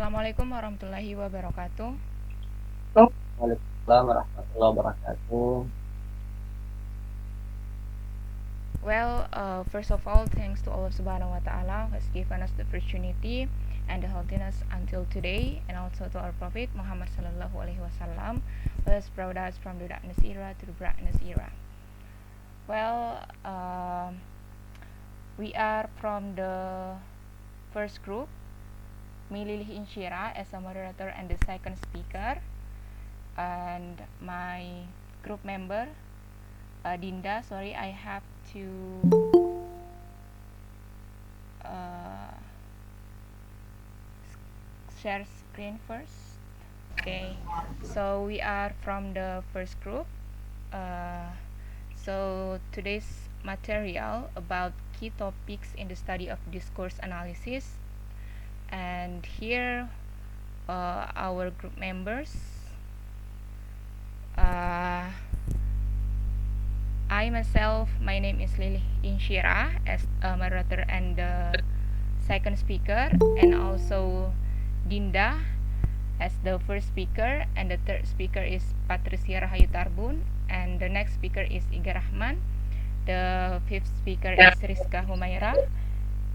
Assalamualaikum warahmatullahi wabarakatuh. Waalaikumsalam warahmatullahi wabarakatuh. First of all, thanks to Allah Subhanahu wa Ta'ala who has given us the opportunity and the healthiness until today, and also to our Prophet Muhammad Sallallahu Alaihi Wasallam who has brought us from the darkness era to the brightness era. Well, we are from the first group, Milih Inshira as a moderator and the second speaker, and my group member Dinda. Sorry, I have to share screen first. Okay, so we are from the first group. So today's material about key topics in the study of discourse analysis, and here our group members. I myself, my name is Lili Inshira as a moderator and the second speaker, and also Dinda as the first speaker, and the third speaker is Patricia Rahayu Tarbun, and the next speaker is Iga Rahman. The fifth speaker is Rizka Humaira,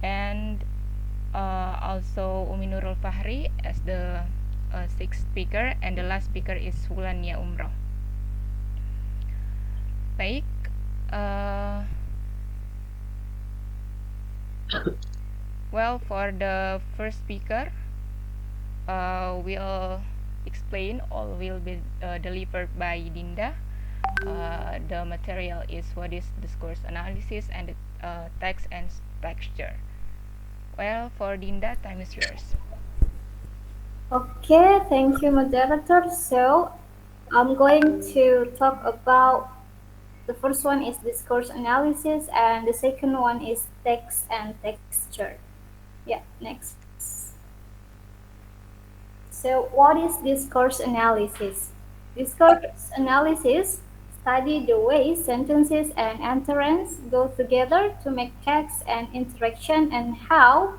and also Umi Nurul Fahri as the sixth speaker, and the last speaker is Wulania Umroh. Baik, well, for the first speaker, will explain or will be delivered by Dinda. The material is what is discourse analysis and the text and texture. Well, for Dinda, time is yours. Okay, thank you, moderator. So, I'm going to talk about the first one is discourse analysis, and the second one is text and texture. Yeah, next. So, what is discourse analysis? Discourse analysis study the way sentences and utterance go together to make text and interaction, and how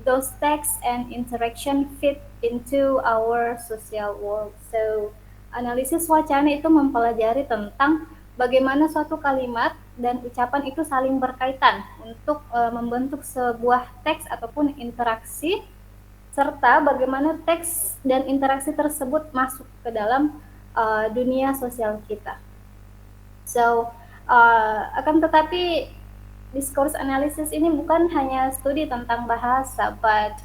those text and interaction fit into our social world. So, analisis wacana itu mempelajari tentang bagaimana suatu kalimat dan ucapan itu saling berkaitan untuk membentuk sebuah teks ataupun interaksi, serta bagaimana teks dan interaksi tersebut masuk ke dalam dunia sosial kita. So, akan tetapi discourse analysis ini bukan hanya studi tentang bahasa, but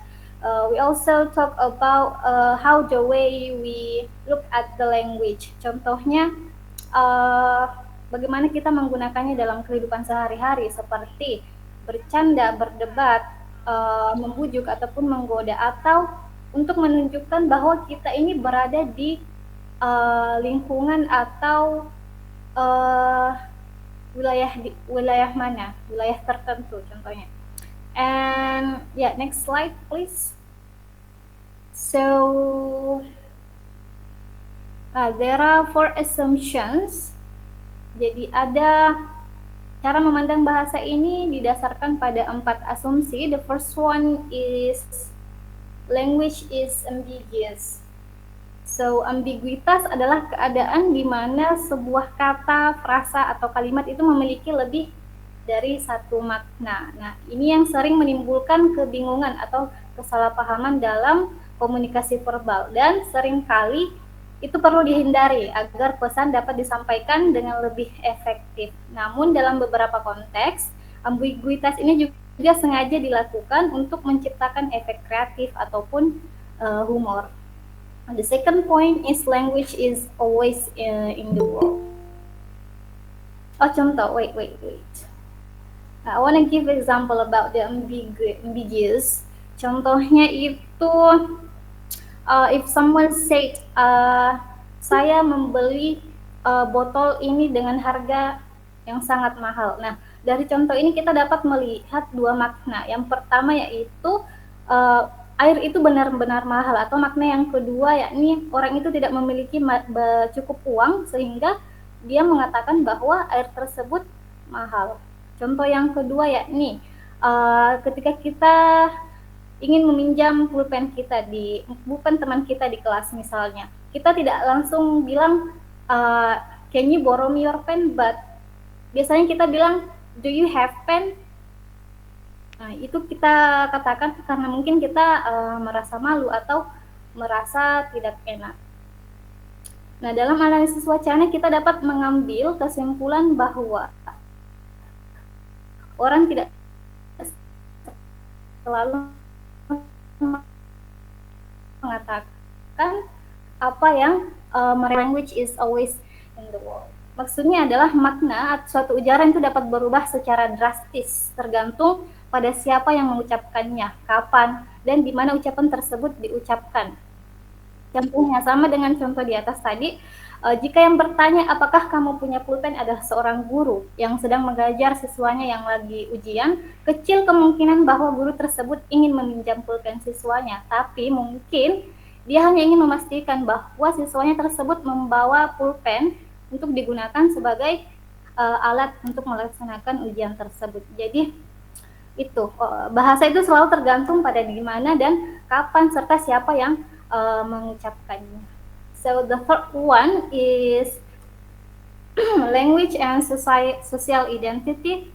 we also talk about how the way we look at the language. Contohnya, bagaimana kita menggunakannya dalam kehidupan sehari-hari, seperti bercanda, berdebat, membujuk ataupun menggoda, atau untuk menunjukkan bahwa kita ini berada di lingkungan atau wilayah mana, wilayah tertentu contohnya. And yeah, next slide please. So there are 4 assumptions. Jadi ada cara memandang bahasa ini didasarkan pada 4 asumsi. The first one is language is ambiguous. So, ambiguitas adalah keadaan di mana sebuah kata, frasa, atau kalimat itu memiliki lebih dari satu makna. Nah, ini yang sering menimbulkan kebingungan atau kesalahpahaman dalam komunikasi verbal, dan seringkali itu perlu dihindari agar pesan dapat disampaikan dengan lebih efektif. Namun, dalam beberapa konteks, ambiguitas ini juga sengaja dilakukan untuk menciptakan efek kreatif ataupun humor. And the second point is language is always in the world. Oh, contoh, wait. I want to give example about the ambiguous. Contohnya itu, if someone said, saya membeli botol ini dengan harga yang sangat mahal. Nah, dari contoh ini kita dapat melihat 2 makna. Yang pertama yaitu air itu benar-benar mahal, atau makna yang kedua yakni orang itu tidak memiliki cukup uang sehingga dia mengatakan bahwa air tersebut mahal. Contoh yang kedua yakni ketika kita ingin meminjam pulpen kita di pulpen teman kita di kelas misalnya, kita tidak langsung bilang can you borrow me your pen, but biasanya kita bilang do you have pen. Nah, itu kita katakan karena mungkin kita merasa malu atau merasa tidak enak. Nah, dalam analisis wacana kita dapat mengambil kesimpulan bahwa orang tidak selalu mengatakan apa yang language is always in the world. Maksudnya adalah makna suatu ujaran itu dapat berubah secara drastis tergantung pada siapa yang mengucapkannya, kapan, dan di mana ucapan tersebut diucapkan. Contohnya sama dengan contoh di atas tadi, jika yang bertanya apakah kamu punya pulpen adalah seorang guru yang sedang mengajar siswanya yang lagi ujian, kecil kemungkinan bahwa guru tersebut ingin meminjam pulpen siswanya, tapi mungkin dia hanya ingin memastikan bahwa siswanya tersebut membawa pulpen untuk digunakan sebagai alat untuk melaksanakan ujian tersebut. Jadi itu bahasa itu selalu tergantung pada di mana dan kapan serta siapa yang mengucapkannya. So the third one is language and social identity.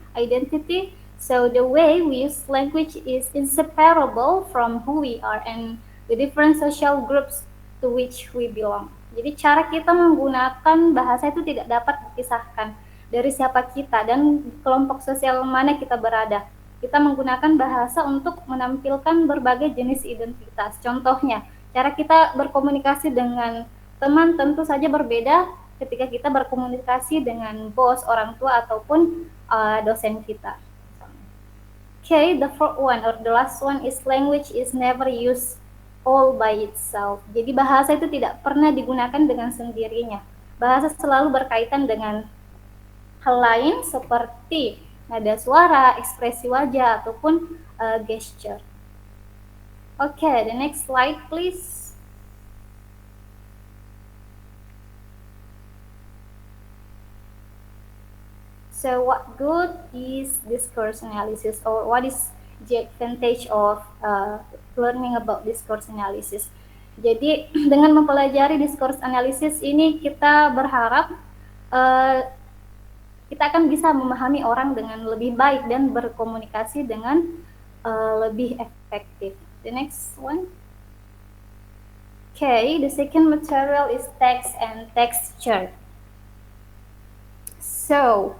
So the way we use language is inseparable from who we are and the different social groups to which we belong. Jadi cara kita menggunakan bahasa itu tidak dapat dipisahkan dari siapa kita dan kelompok sosial mana kita berada. Kita menggunakan bahasa untuk menampilkan berbagai jenis identitas. Contohnya, cara kita berkomunikasi dengan teman tentu saja berbeda ketika kita berkomunikasi dengan bos, orang tua, ataupun dosen kita. Okay, the fourth one or the last one is language is never used all by itself. Jadi bahasa itu tidak pernah digunakan dengan sendirinya. Bahasa selalu berkaitan dengan hal lain seperti nada suara, ekspresi wajah, ataupun gesture. Okay, the next slide please. So what good is discourse analysis, or what is the advantage of learning about discourse analysis? Jadi dengan mempelajari discourse analysis ini kita berharap kita akan bisa memahami orang dengan lebih baik dan berkomunikasi dengan lebih efektif. The next one. Okay, the second material is text and texture. So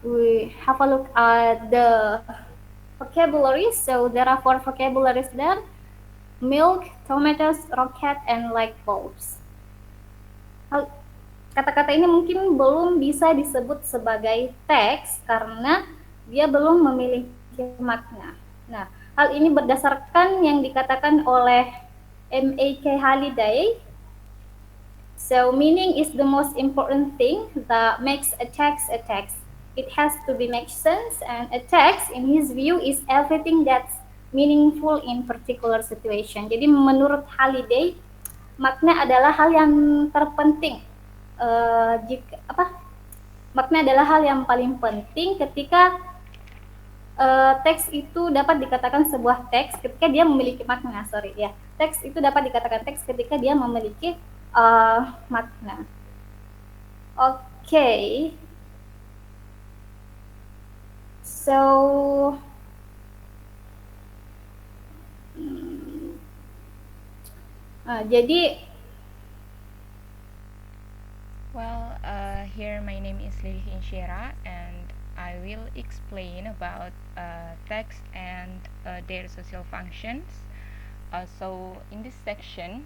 we have a look at the vocabulary. So there are 4 vocabularies there: milk, tomatoes, rocket, and light bulbs. Kata-kata ini mungkin belum bisa disebut sebagai teks karena dia belum memiliki makna. Nah, hal ini berdasarkan yang dikatakan oleh M.A.K. Halliday. So, meaning is the most important thing that makes a text a text. It has to be make sense, and a text, in his view, is everything that's meaningful in particular situation. Jadi, menurut Halliday, makna adalah hal yang terpenting. Makna adalah hal yang paling penting ketika teks itu dapat dikatakan sebuah teks ketika dia memiliki makna. Teks itu dapat dikatakan teks ketika dia memiliki makna. Okay. So jadi Well, here my name is Lily Inshira, and I will explain about text and their social functions. So in this section,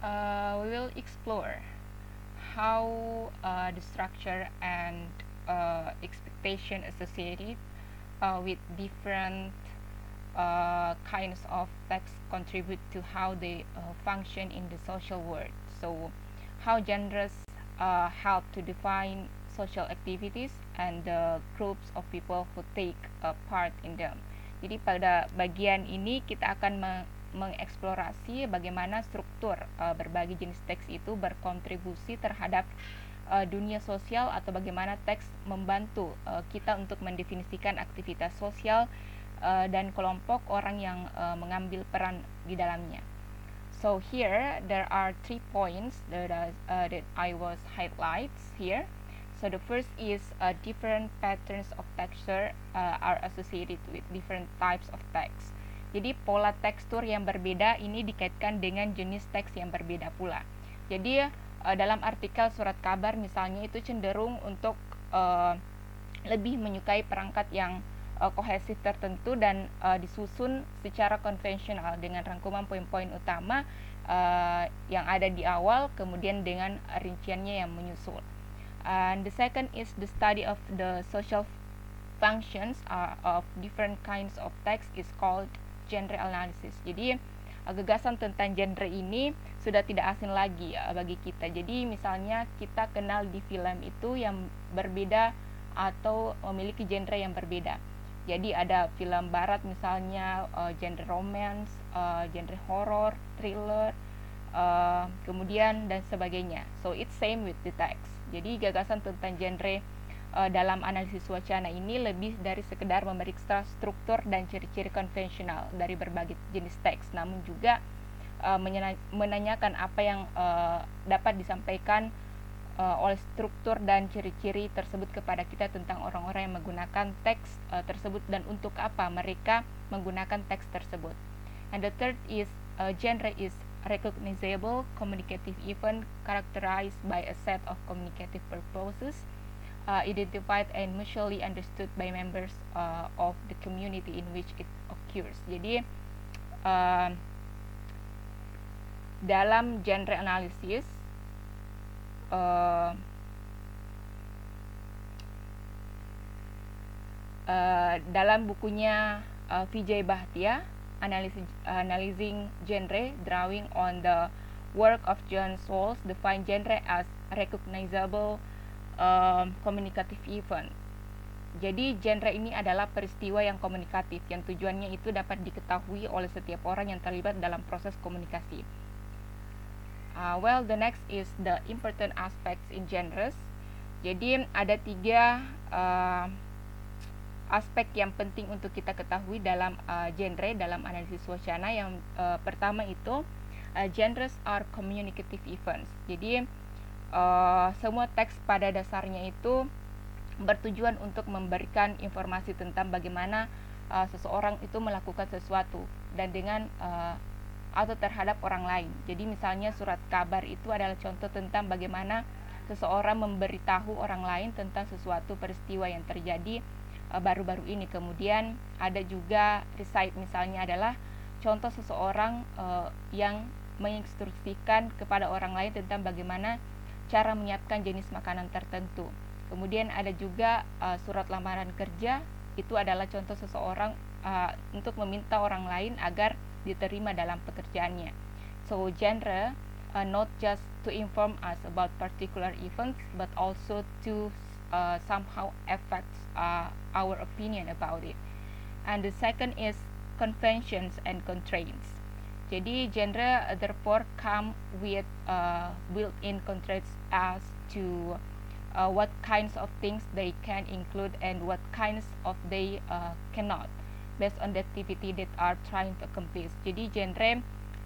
we will explore how the structure and expectation associated with different kinds of text contribute to how they function in the social world. So how genres help to define social activities and the groups of people who take part in them. Jadi pada bagian ini kita akan mengeksplorasi bagaimana struktur berbagai jenis teks itu berkontribusi terhadap dunia sosial atau bagaimana teks membantu kita untuk mendefinisikan aktivitas sosial dan kelompok orang yang mengambil peran di dalamnya. So here there are 3 points that I was highlights here. So the first is different patterns of texture are associated with different types of text. Jadi pola tekstur yang berbeda ini dikaitkan dengan jenis teks yang berbeda pula. Jadi dalam artikel surat kabar misalnya itu cenderung untuk lebih menyukai perangkat yang kohesif tertentu dan disusun secara konvensional dengan rangkuman poin-poin utama yang ada di awal, kemudian dengan rinciannya yang menyusul. And the second is the study of the social functions of different kinds of text is called genre analysis. Jadi gagasan tentang genre ini sudah tidak asing lagi bagi kita. Jadi misalnya kita kenal di film itu yang berbeda atau memiliki genre yang berbeda. Jadi ada film barat misalnya genre romance, genre horror, thriller, kemudian dan sebagainya. So it's same with the text. Jadi gagasan tentang genre dalam analisis wacana ini lebih dari sekedar memeriksa struktur dan ciri-ciri konvensional dari berbagai jenis teks, namun juga menanyakan apa yang dapat disampaikan oleh struktur dan ciri-ciri tersebut kepada kita tentang orang-orang yang menggunakan teks tersebut dan untuk apa mereka menggunakan teks tersebut. And the third is genre is recognizable communicative event characterized by a set of communicative purposes identified and mutually understood by members of the community in which it occurs. Jadi dalam genre analysis dalam bukunya Vijay Bhatia Analyzing Genre, Drawing on the Work of John Rawls, define genre as recognizable communicative event. Jadi genre ini adalah peristiwa yang komunikatif yang tujuannya itu dapat diketahui oleh setiap orang yang terlibat dalam proses komunikasi. Well, the next is the important aspects in genres. Jadi ada 3 aspek yang penting untuk kita ketahui dalam genre dalam analisis wacana. Yang pertama itu genres are communicative events. Jadi semua teks pada dasarnya itu bertujuan untuk memberikan informasi tentang bagaimana seseorang itu melakukan sesuatu dan dengan atau terhadap orang lain. Jadi misalnya surat kabar itu adalah contoh tentang bagaimana seseorang memberitahu orang lain tentang sesuatu peristiwa yang terjadi baru-baru ini. Kemudian ada juga recite misalnya adalah contoh seseorang yang menginstruksikan kepada orang lain tentang bagaimana cara menyiapkan jenis makanan tertentu. Kemudian ada juga surat lamaran kerja, itu adalah contoh seseorang untuk meminta orang lain agar diterima dalam pekerjaannya. So genre not just to inform us about particular events but also to somehow affects our opinion about it. And the second is conventions and constraints. Jadi genre therefore come with built-in constraints as to what kinds of things they can include and what kinds of they cannot, based on the activity that are trying to accomplish. Jadi genre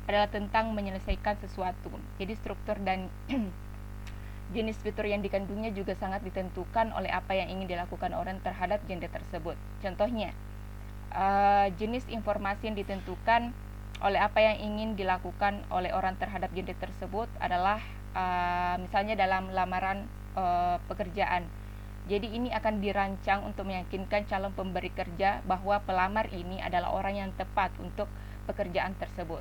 adalah tentang menyelesaikan sesuatu. Jadi struktur dan jenis fitur yang dikandungnya juga sangat ditentukan oleh apa yang ingin dilakukan orang terhadap genre tersebut. Contohnya, jenis informasi yang ditentukan oleh apa yang ingin dilakukan oleh orang terhadap genre tersebut adalah misalnya dalam lamaran pekerjaan. Jadi ini akan dirancang untuk meyakinkan calon pemberi kerja bahwa pelamar ini adalah orang yang tepat untuk pekerjaan tersebut.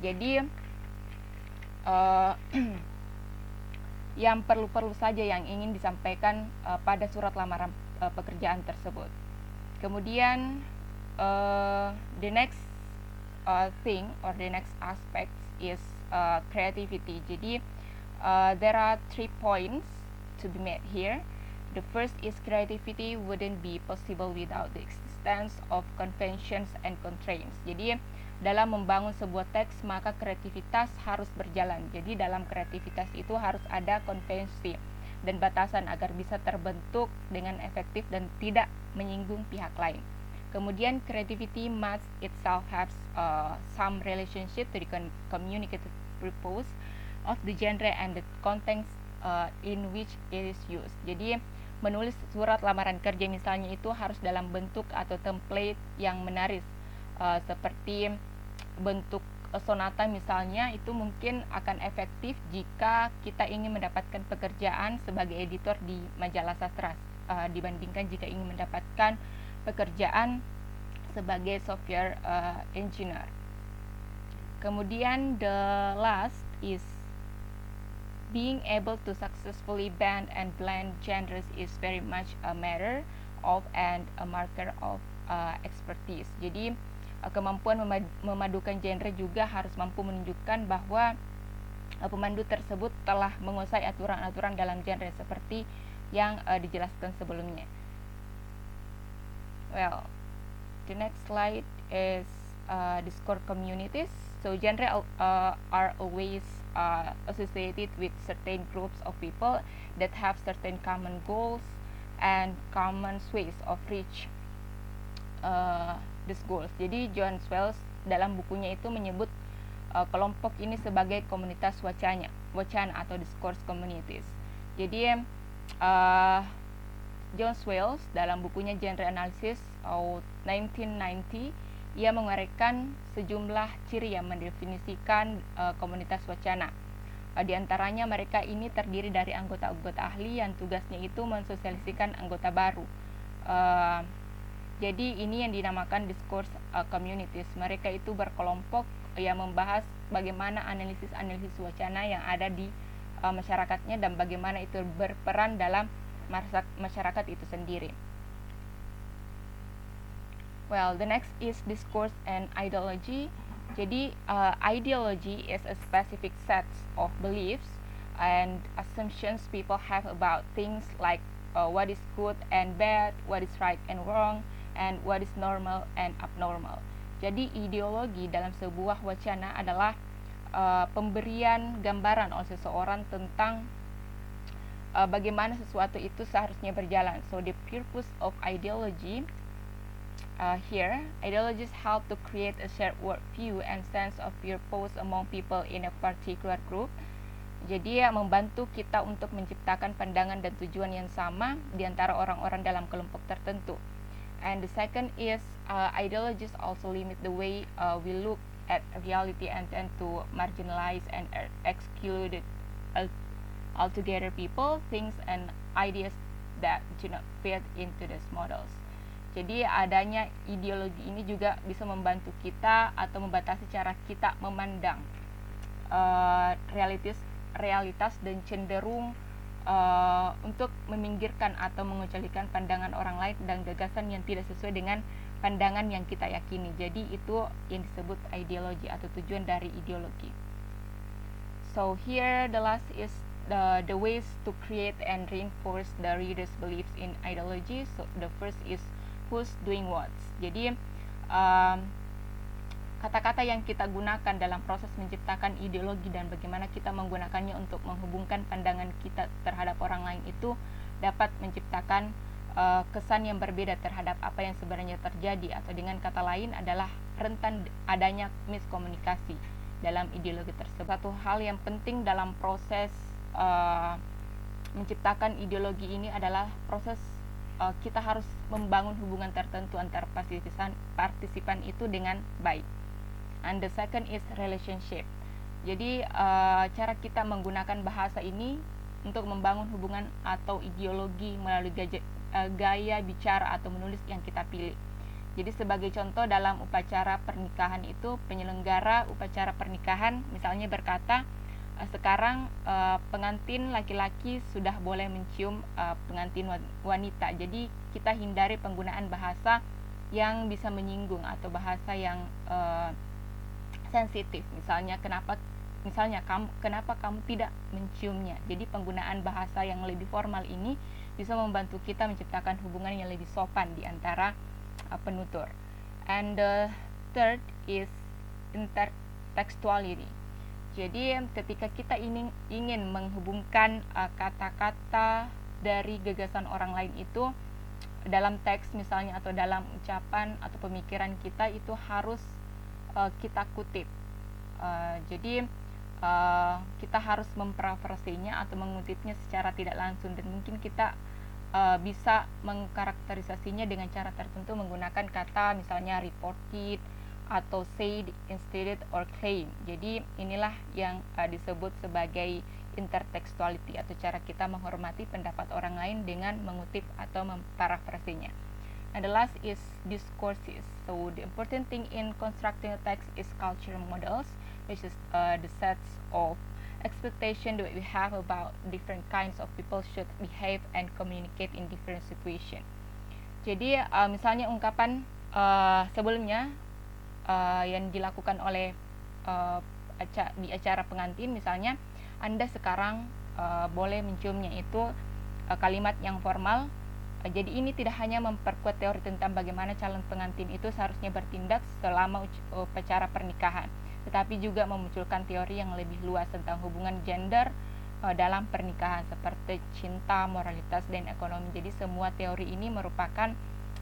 Jadi yang perlu-perlu saja yang ingin disampaikan pada surat lamaran pekerjaan tersebut. Kemudian the next thing or the next aspect is creativity. Jadi there are 3 points to be made here. The first is creativity wouldn't be possible without the existence of conventions and constraints. Jadi dalam membangun sebuah teks maka kreativitas harus berjalan. Jadi dalam kreativitas itu harus ada konvensi dan batasan agar bisa terbentuk dengan efektif dan tidak menyinggung pihak lain. Kemudian creativity must itself have some relationship to the communicated purpose of the genre and the context in which it is used. Jadi menulis surat lamaran kerja misalnya itu harus dalam bentuk atau template yang menarik, seperti bentuk sonata misalnya, itu mungkin akan efektif jika kita ingin mendapatkan pekerjaan sebagai editor di majalah sastra, dibandingkan jika ingin mendapatkan pekerjaan sebagai software engineer. Kemudian the last is being able to successfully bend and blend genres is very much a matter of and a marker of expertise. Jadi kemampuan memadukan genre juga harus mampu menunjukkan bahwa pemandu tersebut telah menguasai aturan-aturan dalam genre seperti yang dijelaskan sebelumnya. Well, the next slide is Discord communities. So genre are always associated with certain groups of people that have certain common goals and common ways of reach these goals. Jadi John Swales dalam bukunya itu menyebut kelompok ini sebagai komunitas wacana atau discourse communities. Jadi John Swales dalam bukunya Genre Analysis 1990, ia menguraikan sejumlah ciri yang mendefinisikan komunitas wacana. Di antaranya mereka ini terdiri dari anggota-anggota ahli yang tugasnya itu mensosialisasikan anggota baru. Jadi ini yang dinamakan discourse communities. Mereka itu berkelompok yang membahas bagaimana analisis wacana yang ada di masyarakatnya dan bagaimana itu berperan dalam masyarakat itu sendiri. Well, the next is discourse and ideology. Jadi ideology is a specific set of beliefs and assumptions people have about things like what is good and bad, what is right and wrong, and what is normal and abnormal. Jadi ideologi dalam sebuah wacana adalah pemberian gambaran oleh seseorang tentang bagaimana sesuatu itu seharusnya berjalan. So the purpose of ideology here, ideologies help to create a shared worldview and sense of purpose among people in a particular group. Jadi membantu kita untuk menciptakan pandangan dan tujuan yang sama di antara orang-orang dalam kelompok tertentu. And the second is ideologies also limit the way we look at reality and tend to marginalize and exclude altogether people, things, and ideas that do not fit into these models. Jadi adanya ideologi ini juga bisa membantu kita atau membatasi cara kita memandang realitas dan cenderung untuk meminggirkan atau mengecualikan pandangan orang lain dan gagasan yang tidak sesuai dengan pandangan yang kita yakini. Jadi itu yang disebut ideologi atau tujuan dari ideologi. So here the last is the ways to create and reinforce the reader's beliefs in ideology. So the first is who's doing what. Jadi kata-kata yang kita gunakan dalam proses menciptakan ideologi dan bagaimana kita menggunakannya untuk menghubungkan pandangan kita terhadap orang lain itu dapat menciptakan kesan yang berbeda terhadap apa yang sebenarnya terjadi, atau dengan kata lain adalah rentan adanya miskomunikasi dalam ideologi tersebut. Satu hal yang penting dalam proses menciptakan ideologi ini adalah proses kita harus membangun hubungan tertentu antar partisipan itu dengan baik. And the second is relationship. Jadi cara kita menggunakan bahasa ini untuk membangun hubungan atau ideologi melalui gaya bicara atau menulis yang kita pilih. Jadi sebagai contoh dalam upacara pernikahan itu, penyelenggara upacara pernikahan misalnya berkata, sekarang pengantin laki-laki sudah boleh mencium pengantin wanita. Jadi kita hindari penggunaan bahasa yang bisa menyinggung atau bahasa yang sensitif. Misalnya kenapa kamu tidak menciumnya. Jadi penggunaan bahasa yang lebih formal ini bisa membantu kita menciptakan hubungan yang lebih sopan di antara penutur. And the third is intertextuality. Jadi ketika kita ingin menghubungkan kata-kata dari gagasan orang lain itu dalam teks misalnya atau dalam ucapan atau pemikiran kita itu harus kita kutip. Jadi kita harus memparafrasenya atau mengutipnya secara tidak langsung, dan mungkin kita bisa mengkarakterisasinya dengan cara tertentu menggunakan kata misalnya reported atau said, instead, or claim. Jadi inilah yang disebut sebagai intertextuality atau cara kita menghormati pendapat orang lain dengan mengutip atau memparafrasenya. And the last is discourses. So the important thing in constructing a text is cultural models, which is the sets of expectation that we have about different kinds of people should behave and communicate in different situation. Jadi misalnya ungkapan sebelumnya yang dilakukan oleh di acara pengantin, misalnya Anda sekarang boleh menciumnya, itu kalimat yang formal. Jadi ini tidak hanya memperkuat teori tentang bagaimana calon pengantin itu seharusnya bertindak selama upacara pernikahan, tetapi juga memunculkan teori yang lebih luas tentang hubungan gender dalam pernikahan seperti cinta, moralitas, dan ekonomi. Jadi semua teori ini merupakan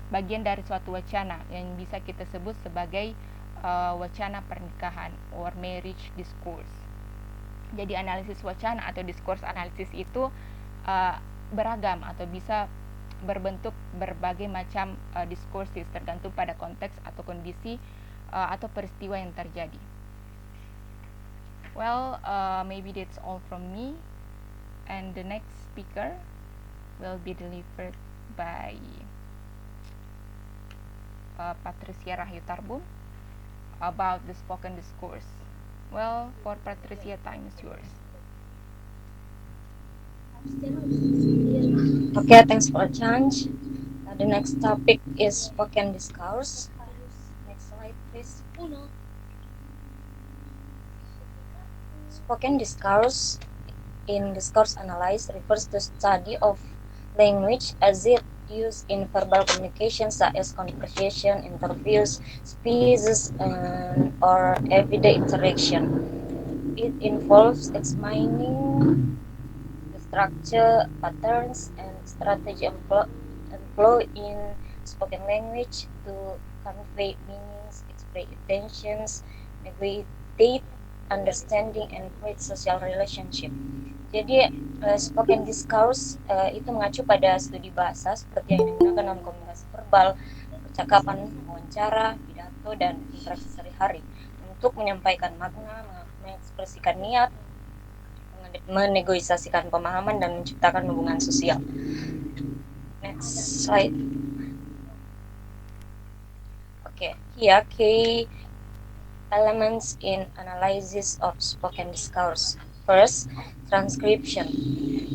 bagian dari suatu wacana yang bisa kita sebut sebagai wacana pernikahan or marriage discourse. Jadi analisis wacana atau diskurs analisis itu beragam atau bisa berbentuk berbagai macam diskursus tergantung pada konteks atau kondisi atau peristiwa yang terjadi. Well, maybe that's all from me, and the next speaker will be delivered by Patricia Rahyutarbun about the spoken discourse. Well, for Patricia, time is yours. Okay, thanks for a chance. The next topic is spoken discourse. Next slide, please. Spoken discourse in discourse analysis refers to study of language as it used in verbal communication such as conversation, interviews, speeches, or everyday interaction. It involves examining the structure, patterns, and strategy employed in spoken language to convey meanings, express intentions, negotiate understanding, and create social relationship. Jadi spoken discourse itu mengacu pada studi bahasa seperti yang digunakan dalam komunikasi verbal, percakapan, wawancara, pidato, dan interaksi sehari-hari untuk menyampaikan makna, mengekspresikan niat, menegosiasikan pemahaman, dan menciptakan hubungan sosial. Next slide. Okay, here key elements in analysis of spoken discourse. First, transcription.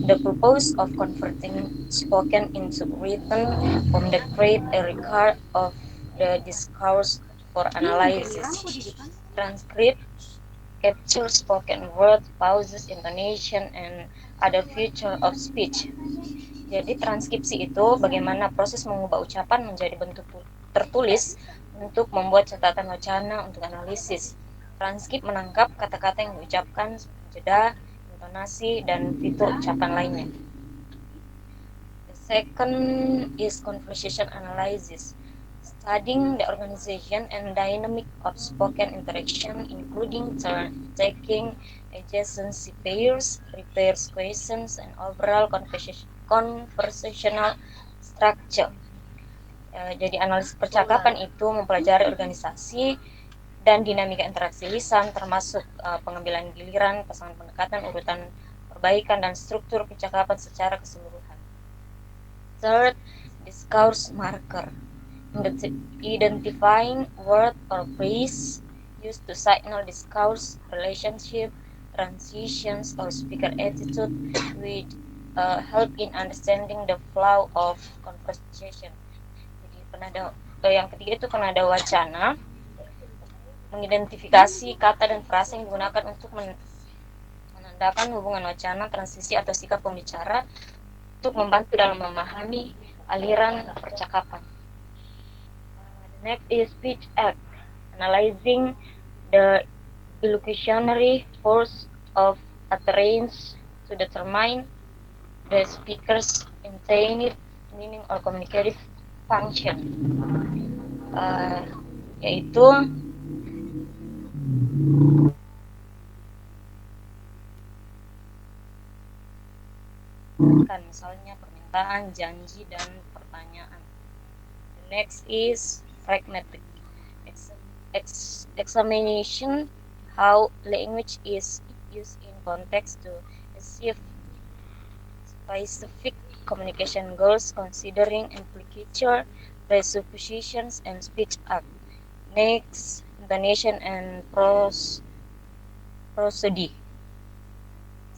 The purpose of converting spoken into written form that create a record of the discourse for analysis. Transcript capture spoken words, pauses, intonation, and other feature of speech. Jadi transkripsi itu bagaimana proses mengubah ucapan menjadi bentuk tertulis untuk membuat catatan wacana untuk analisis. Transkrip menangkap kata-kata yang diucapkan, jeda, intonasi, dan fitur ucapan lainnya. The second is conversation analysis. Studying the organization and dynamic of spoken interaction, including turn taking, adjacency pairs, repairs questions, and overall conversational structure. Jadi analisis percakapan itu mempelajari organisasi dan dinamika interaksi lisan, termasuk pengambilan giliran, pasangan pendekatan, urutan perbaikan, dan struktur percakapan secara keseluruhan. Third, discourse marker. Identifying word or phrase used to signal discourse, relationship, transitions, or speaker attitude which help in understanding the flow of conversation. Jadi yang ketiga itu penada wacana, mengidentifikasi kata dan frasa yang digunakan untuk menandakan hubungan wacana, transisi, atau sikap pembicara untuk membantu dalam memahami aliran percakapan. Next is speech act, analyzing the illustrationary force of utterance to determine the speaker's intended meaning or communicative function, yaitu kan misalnya permintaan, janji, dan pertanyaan. The next is pragmatic examination, how language is used in context to achieve specific communication goals, considering implicature, presuppositions, and speech act. Next, intonation and prosody,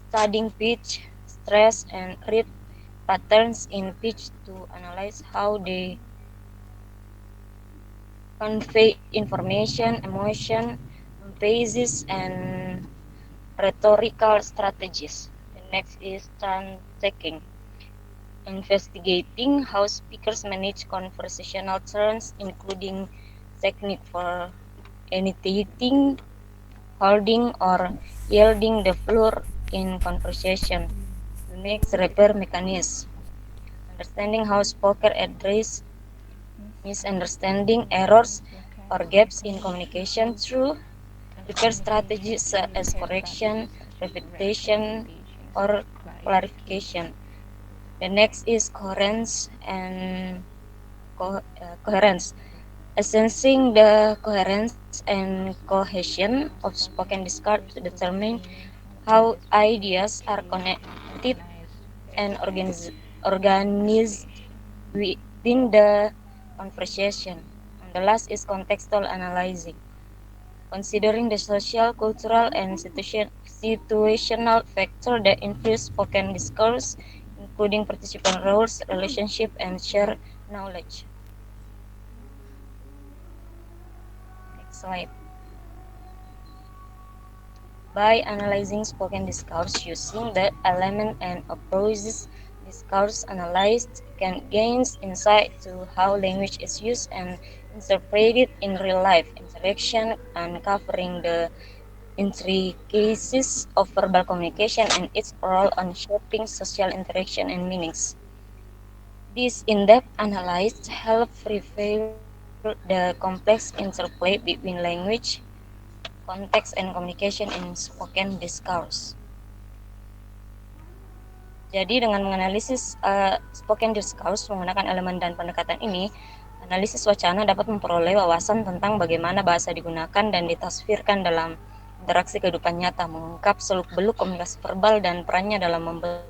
studying pitch, stress, and read patterns in pitch to analyze how they convey information, emotion, emphasis, and rhetorical strategies. The next is turn taking, investigating how speakers manage conversational turns, including technique for initiating, holding, or yielding the floor in conversation. The next, repair mechanism, understanding how speakers address misunderstanding, errors, or gaps in communication through repair strategies such as correction, repetition, or clarification. The next is coherence and coherence, assessing the coherence and cohesion of spoken discourse to determine how ideas are connected and organized within the conversation. And the last is contextual analyzing, considering the social, cultural, and situational factors that influence spoken discourse, including participant roles, relationship, and shared knowledge. Next slide. By analyzing spoken discourse using the element and approaches discourse analyzed can gain insight to how language is used and interpreted in real-life interaction, uncovering the intricacies of verbal communication and its role on shaping social interaction and meanings. This in-depth analysis helps reveal the complex interplay between language, context, and communication in spoken discourse. Jadi dengan menganalisis spoken discourse menggunakan elemen dan pendekatan ini, analisis wacana dapat memperoleh wawasan tentang bagaimana bahasa digunakan dan ditasvirkan dalam interaksi kehidupan nyata, mengungkap seluk-beluk komunikasi verbal dan perannya dalam membentuk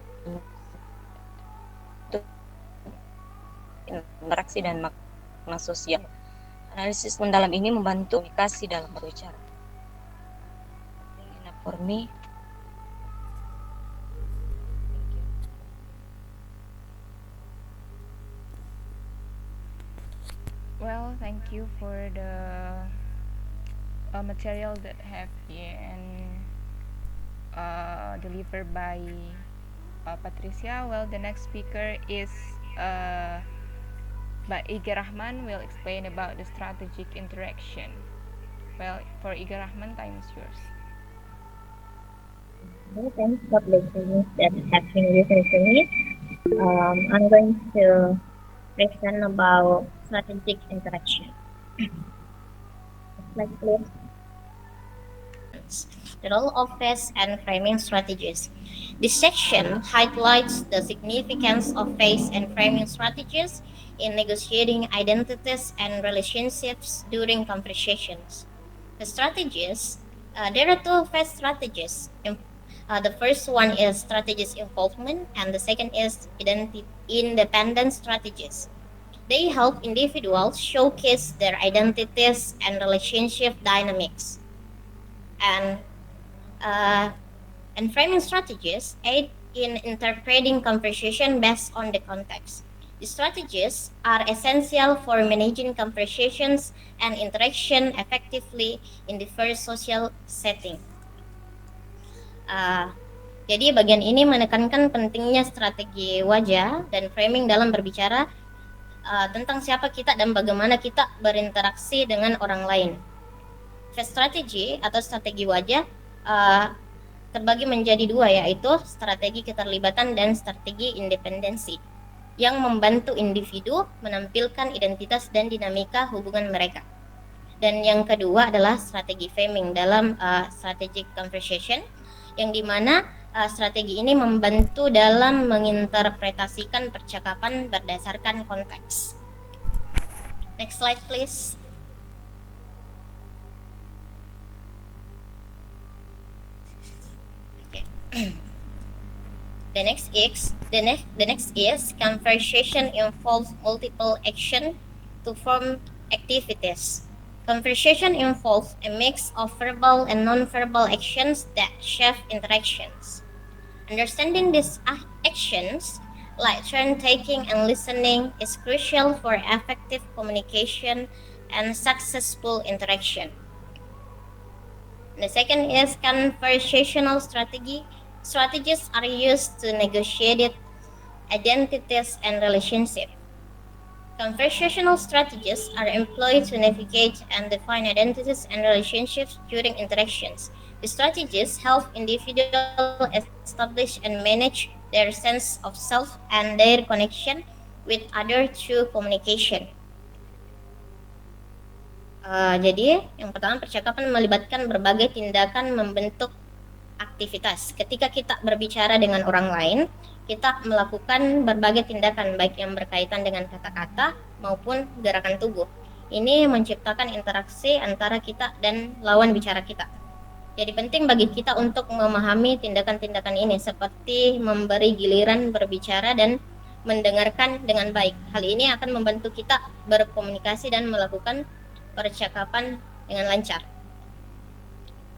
interaksi dan makna sosial. Analisis mendalam ini membantu komunikasi dalam berbicara. Enough for me. Well, thank you for the material that have been delivered by Patricia. Well, the next speaker is by Iga Rahman will explain about the strategic interaction. Well, for Iga Rahman, time is yours. Okay, thanks for listening that have been listening to me. I'm going to present about strategic interaction. Next slide, please. The role of face and framing strategies. This section highlights the significance of face and framing strategies in negotiating identities and relationships during conversations. The strategies, there are two face strategies. The first one is strategies involvement, and the second is independent strategies. They help individuals showcase their identities and relationship dynamics. And framing strategies aid in interpreting conversation based on the context. The strategies are essential for managing conversations and interaction effectively in the first social setting. Jadi bagian ini menekankan pentingnya strategi wajah dan framing dalam berbicara tentang siapa kita dan bagaimana kita berinteraksi dengan orang lain. Face strategy atau strategi wajah terbagi menjadi dua, yaitu strategi keterlibatan dan strategi independensi. yang membantu individu menampilkan identitas dan dinamika hubungan mereka. Dan yang kedua adalah strategi framing dalam strategic conversation, yang dimana strategi ini membantu dalam menginterpretasikan percakapan berdasarkan konteks. Next slide, please. Okay. The next is conversation involves multiple action to form activities. Conversation involves a mix of verbal and non-verbal actions that shape interactions. Understanding these actions, like turn-taking and listening, is crucial for effective communication and successful interaction. The second is conversational strategy. Strategies are used to negotiate identities and relationships. Conversational strategies are employed to navigate and define identities and relationships during interactions. The strategies help individuals establish and manage their sense of self and their connection with others through communication. Jadi, yang pertama, percakapan melibatkan berbagai tindakan membentuk aktivitas. Ketika kita berbicara dengan orang lain, kita melakukan berbagai tindakan baik yang berkaitan dengan kata-kata maupun gerakan tubuh. Ini menciptakan interaksi antara kita dan lawan bicara kita. Jadi penting bagi kita untuk memahami tindakan-tindakan ini seperti memberi giliran berbicara dan mendengarkan dengan baik. Hal ini akan membantu kita berkomunikasi dan melakukan percakapan dengan lancar.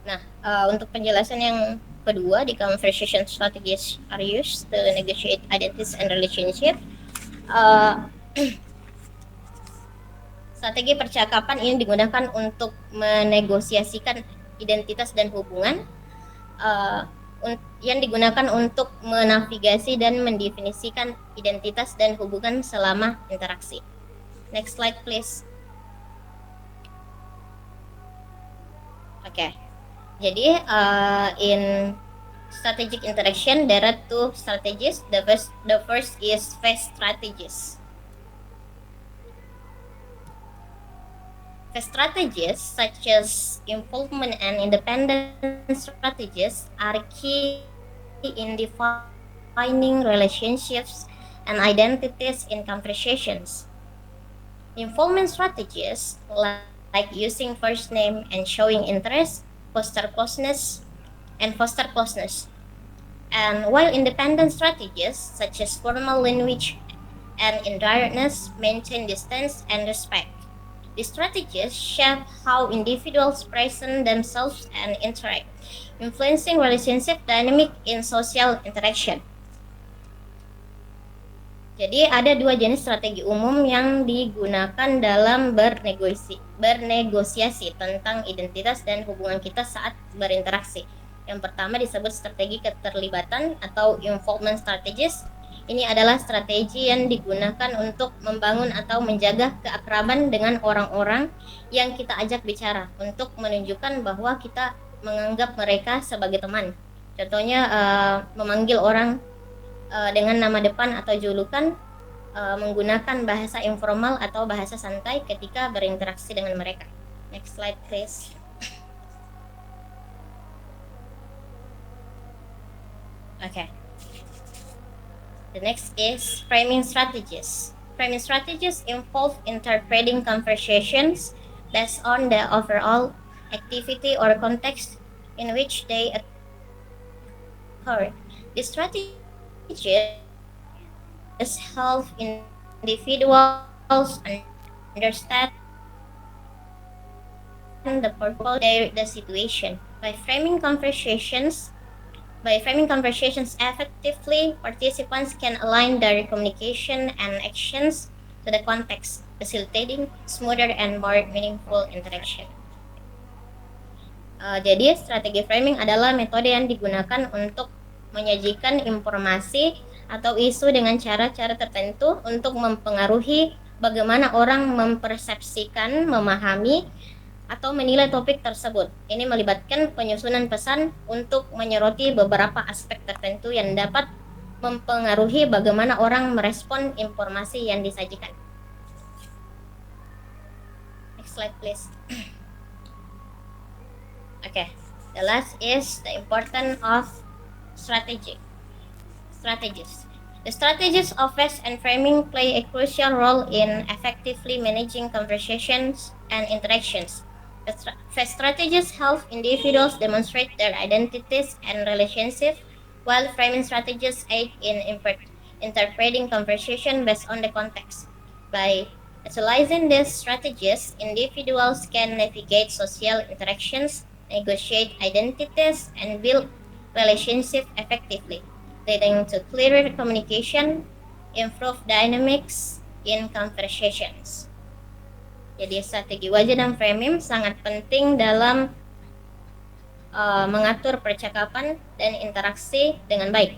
Nah, untuk penjelasan yang kedua, di conversation strategies are used to negotiate identities and relationship. Strategi percakapan ini digunakan untuk menegosiasikan identitas dan hubungan, yang digunakan untuk menavigasi dan mendefinisikan identitas dan hubungan selama interaksi. Next slide, please. Okay. Jadi, in strategic interaction, there are two strategies. The first is phase strategies. Phase strategies, such as involvement and independent strategies, are key in defining relationships and identities in conversations. Involvement strategies, like using first name and showing interest, foster closeness. And while independent strategies, such as formal language and indirectness, maintain distance and respect. These strategies shape how individuals present themselves and interact, influencing relationship dynamic in social interaction. Jadi ada dua jenis strategi umum yang digunakan dalam bernegosiasi tentang identitas dan hubungan kita saat berinteraksi. Yang pertama disebut strategi keterlibatan atau involvement strategies. Ini adalah strategi yang digunakan untuk membangun atau menjaga keakraban dengan orang-orang yang kita ajak bicara untuk menunjukkan bahwa kita menganggap mereka sebagai teman. Contohnya memanggil orang dengan nama depan atau julukan, menggunakan bahasa informal atau bahasa santai ketika berinteraksi dengan mereka. Next slide, please. Okay. The next is framing strategies. Framing strategies involve interpreting conversations based on the overall activity or context in which they occur. This strategy help individuals understand the purpose of the situation. By framing conversations effectively, participants can align their communication and actions to the context, facilitating smoother and more meaningful interaction. Jadi strategi framing adalah metode yang digunakan untuk menyajikan informasi atau isu dengan cara-cara tertentu untuk mempengaruhi bagaimana orang mempersepsikan, memahami, atau menilai topik tersebut. Ini melibatkan penyusunan pesan untuk menyoroti beberapa aspek tertentu yang dapat mempengaruhi bagaimana orang merespon informasi yang disajikan. Next slide, please. Okay, the last is the importance of strategies. The strategies of face and framing play a crucial role in effectively managing conversations and interactions. Face strategies help individuals demonstrate their identities and relationships, while framing strategies aid in interpreting conversation based on the context. By utilizing these strategies, individuals can navigate social interactions, negotiate identities, and build relationships effectively, leading to clearer communication, improved dynamics in conversations. Jadi strategi wajah dan framing sangat penting dalam mengatur percakapan dan interaksi dengan baik.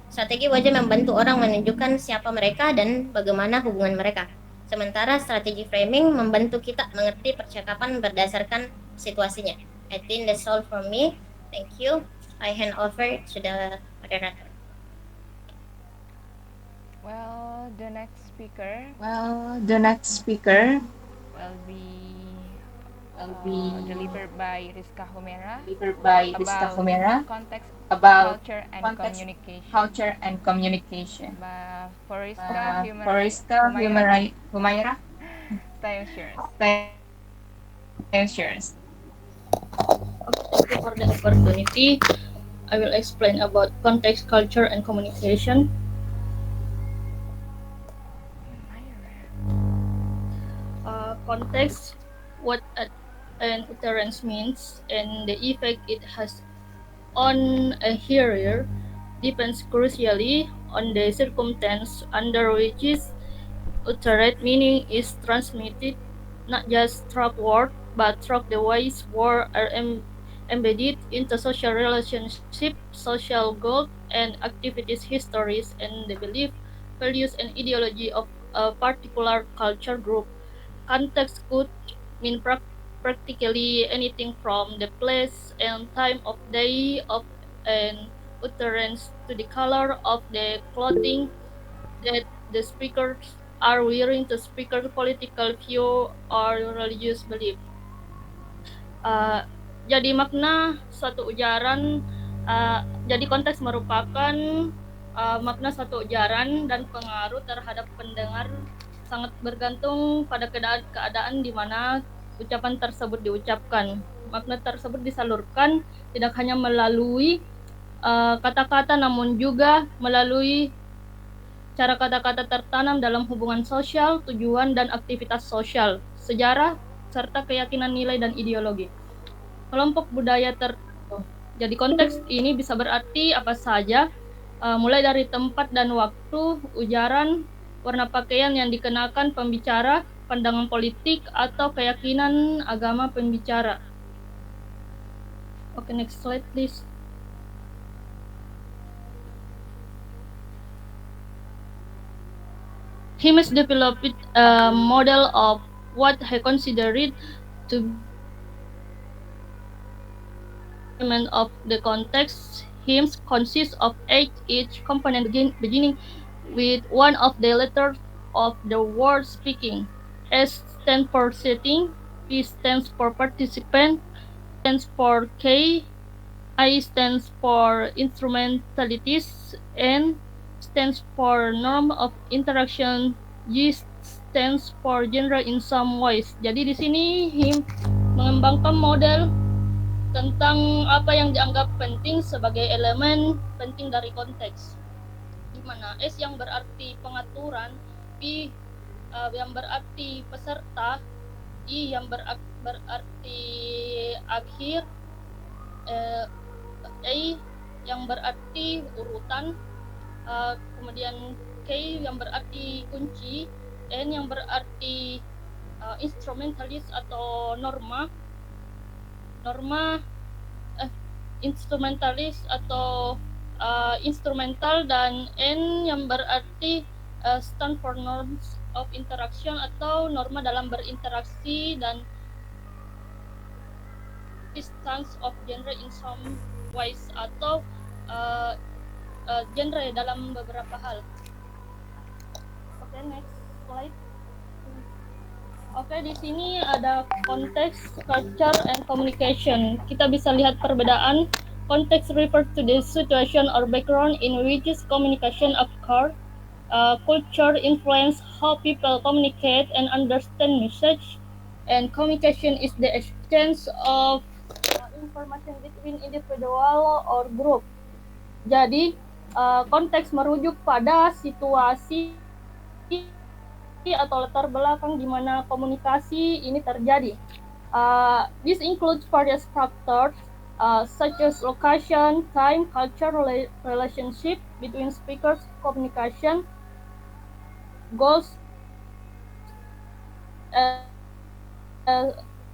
Strategi wajah membantu orang menunjukkan siapa mereka dan bagaimana hubungan mereka. Sementara strategi framing membantu kita mengerti percakapan berdasarkan situasinya. I think that's all from me. Thank you. I hand over to the moderator. Well, the next speaker will be delivered by Rizka Humera about culture and communication. For Rizka Humaira, time is yours. Thank you for the opportunity. I will explain about context, culture, and communication. Context, what an utterance means, and the effect it has on a hearer depends crucially on the circumstance under which its uttered meaning is transmitted, not just through words, but through the ways words are embedded into social relationships, social goals, and activities, histories, and the belief, values, and ideology of a particular culture group. Context could mean practically anything from the place and time of day of an utterance to the color of the clothing that the speakers are wearing, to speaker political view or religious belief. Jadi makna suatu ujaran, jadi konteks merupakan makna suatu ujaran dan pengaruh terhadap pendengar sangat bergantung pada keadaan di mana ucapan tersebut diucapkan. Makna tersebut disalurkan tidak hanya melalui kata-kata, namun juga melalui cara kata-kata tertanam dalam hubungan sosial, tujuan, dan aktivitas sosial, sejarah, serta keyakinan nilai dan ideologi. Kelompok budaya tertentu. Jadi konteks ini bisa berarti apa saja, mulai dari tempat dan waktu, ujaran, warna pakaian yang dikenakan pembicara, pandangan politik, atau keyakinan agama pembicara. Okay, next slide please. He has developed a model of what he considered to be of the context. Hymns consist of 8, each component beginning with one of the letters of the word speaking. S stands for setting, P stands for participant, stands for K, I stands for instrumentalities, N stands for norm of interaction, G stands for genre in some ways. Jadi di sini him mengembangkan model tentang apa yang dianggap penting sebagai elemen penting dari konteks. Di mana S yang berarti pengaturan, P yang berarti peserta, I yang berarti akhir, A yang berarti urutan, kemudian K yang berarti kunci, N yang berarti instrumentalis atau instrumentalis atau instrumental, dan N yang berarti stand for norms of interaction atau norma dalam berinteraksi, dan distance of genre in some ways atau genre dalam beberapa hal. Oke, next slide. Oke, di sini ada konteks, culture, and communication. Kita bisa lihat perbedaan. Context refers to the situation or background in which communication occurs. Culture influence how people communicate and understand message. And communication is the exchange of information between individual or group. Jadi, konteks merujuk pada situasi atau latar belakang di mana komunikasi ini terjadi. This includes various factors such as location, time, culture, relationship between speakers, communication, goals,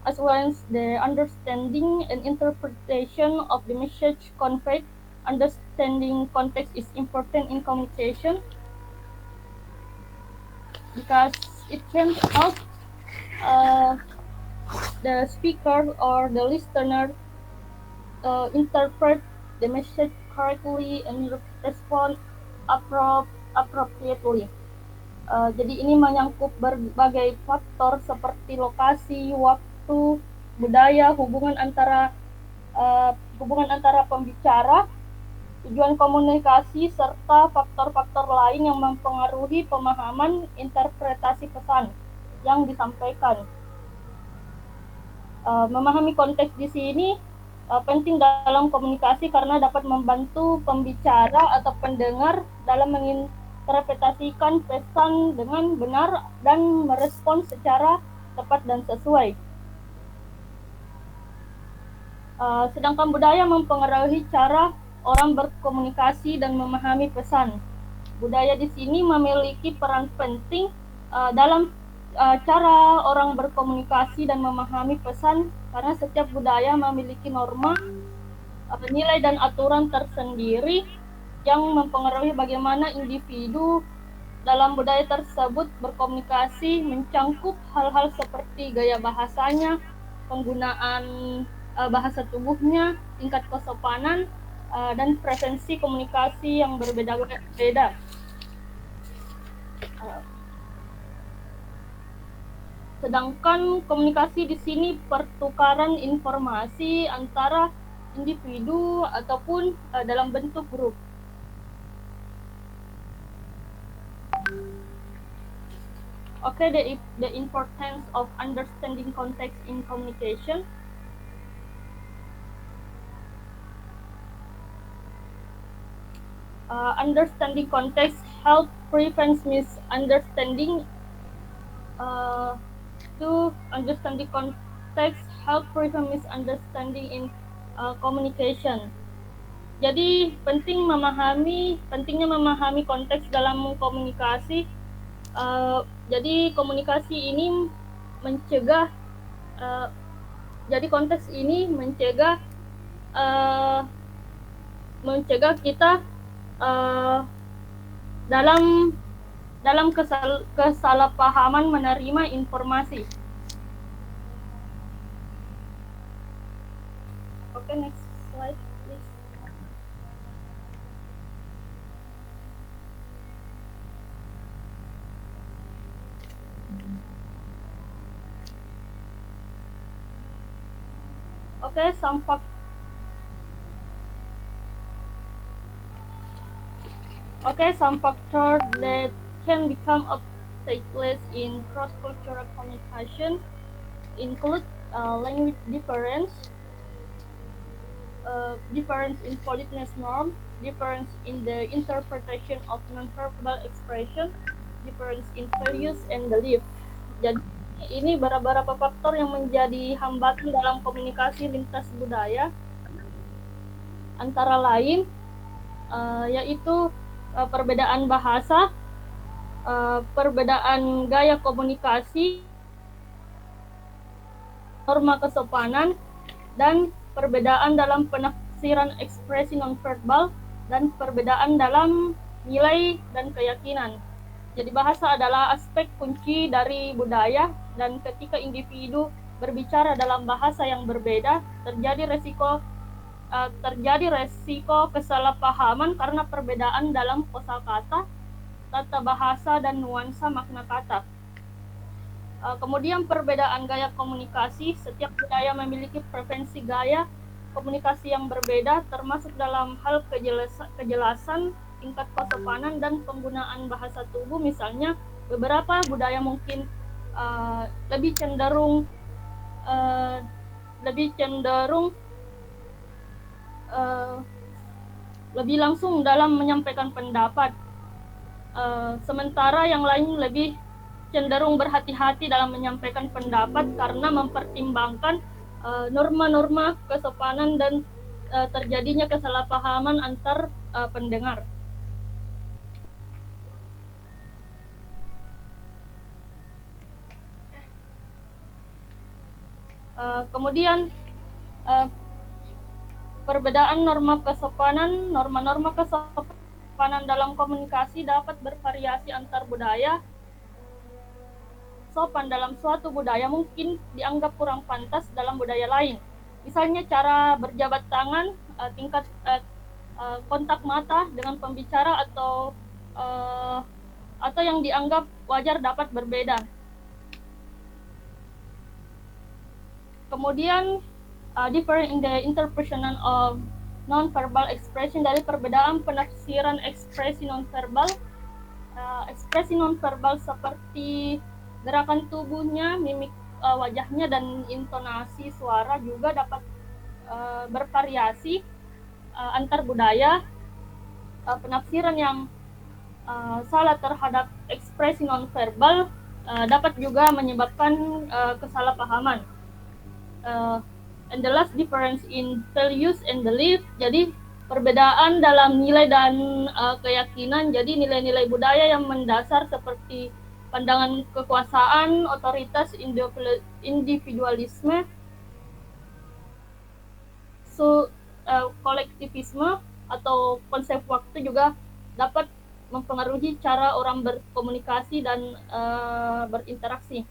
as well as the understanding and interpretation of the message conveyed. Understanding context is important in communication because it can help the speaker or the listener interpret the message correctly and respond appropriately. Jadi ini menyangkut berbagai faktor seperti lokasi, waktu, budaya, hubungan antara pembicara, tujuan komunikasi, serta faktor-faktor lain yang mempengaruhi pemahaman interpretasi pesan yang disampaikan. Memahami konteks di sini penting dalam komunikasi karena dapat membantu pembicara atau pendengar dalam menginterpretasikan pesan dengan benar dan merespon secara tepat dan sesuai. Sedangkan budaya mempengaruhi cara orang berkomunikasi dan memahami pesan. Budaya di sini memiliki peran penting dalam cara orang berkomunikasi dan memahami pesan karena setiap budaya memiliki norma, nilai dan aturan tersendiri yang mempengaruhi bagaimana individu dalam budaya tersebut berkomunikasi, mencangkup hal-hal seperti gaya bahasanya, penggunaan bahasa tubuhnya, tingkat kesopanan, dan preferensi komunikasi yang berbeda-beda. Sedangkan komunikasi di sini pertukaran informasi antara individu ataupun dalam bentuk grup. Okay, the importance of understanding context in communication. Understanding context help prevent misunderstanding. To understand the context help prevent misunderstanding in communication. Jadi pentingnya memahami konteks dalam komunikasi. Jadi komunikasi ini mencegah. Jadi konteks ini mencegah kita dalam kesalahpahaman menerima informasi. Okay, next slide, please. Okay, some factors that can become obstacles in cross-cultural communication include language difference, difference in politeness norm, difference in the interpretation of non-verbal expression, difference in values and belief. Jadi ini beberapa faktor yang menjadi hambatan dalam komunikasi lintas budaya, antara lain yaitu perbedaan bahasa, perbedaan gaya komunikasi, norma kesopanan, dan perbedaan dalam penafsiran ekspresi nonverbal, dan perbedaan dalam nilai dan keyakinan. Jadi bahasa adalah aspek kunci dari budaya, dan ketika individu berbicara dalam bahasa yang berbeda, terjadi resiko terjadi resiko kesalahpahaman karena perbedaan dalam kosakata, tata bahasa, dan nuansa makna kata. Kemudian perbedaan gaya komunikasi, setiap budaya memiliki preferensi gaya komunikasi yang berbeda, termasuk dalam hal kejelasan, tingkat kesopanan, dan penggunaan bahasa tubuh. Misalnya, beberapa budaya mungkin lebih cenderung lebih langsung dalam menyampaikan pendapat, sementara yang lain lebih cenderung berhati-hati dalam menyampaikan pendapat karena mempertimbangkan norma-norma kesopanan dan terjadinya kesalahpahaman antar pendengar. Kemudian perbedaan norma norma-norma kesopanan dalam komunikasi dapat bervariasi antar budaya. Sopan dalam suatu budaya mungkin dianggap kurang pantas dalam budaya lain. Misalnya cara berjabat tangan, tingkat kontak mata dengan pembicara atau yang dianggap wajar dapat berbeda. Kemudian different in the interpretation of non-verbal expression, dari perbedaan penafsiran ekspresi non-verbal. Ekspresi non-verbal seperti gerakan tubuhnya, mimik wajahnya, dan intonasi suara juga dapat bervariasi antar budaya. Penafsiran yang salah terhadap ekspresi non-verbal dapat juga menyebabkan kesalahpahaman. And the last difference in values and belief, jadi perbedaan dalam nilai dan keyakinan. Jadi nilai-nilai budaya yang mendasar seperti pandangan kekuasaan, otoritas, individualisme, kolektivisme, atau konsep waktu juga dapat mempengaruhi cara orang berkomunikasi dan berinteraksi.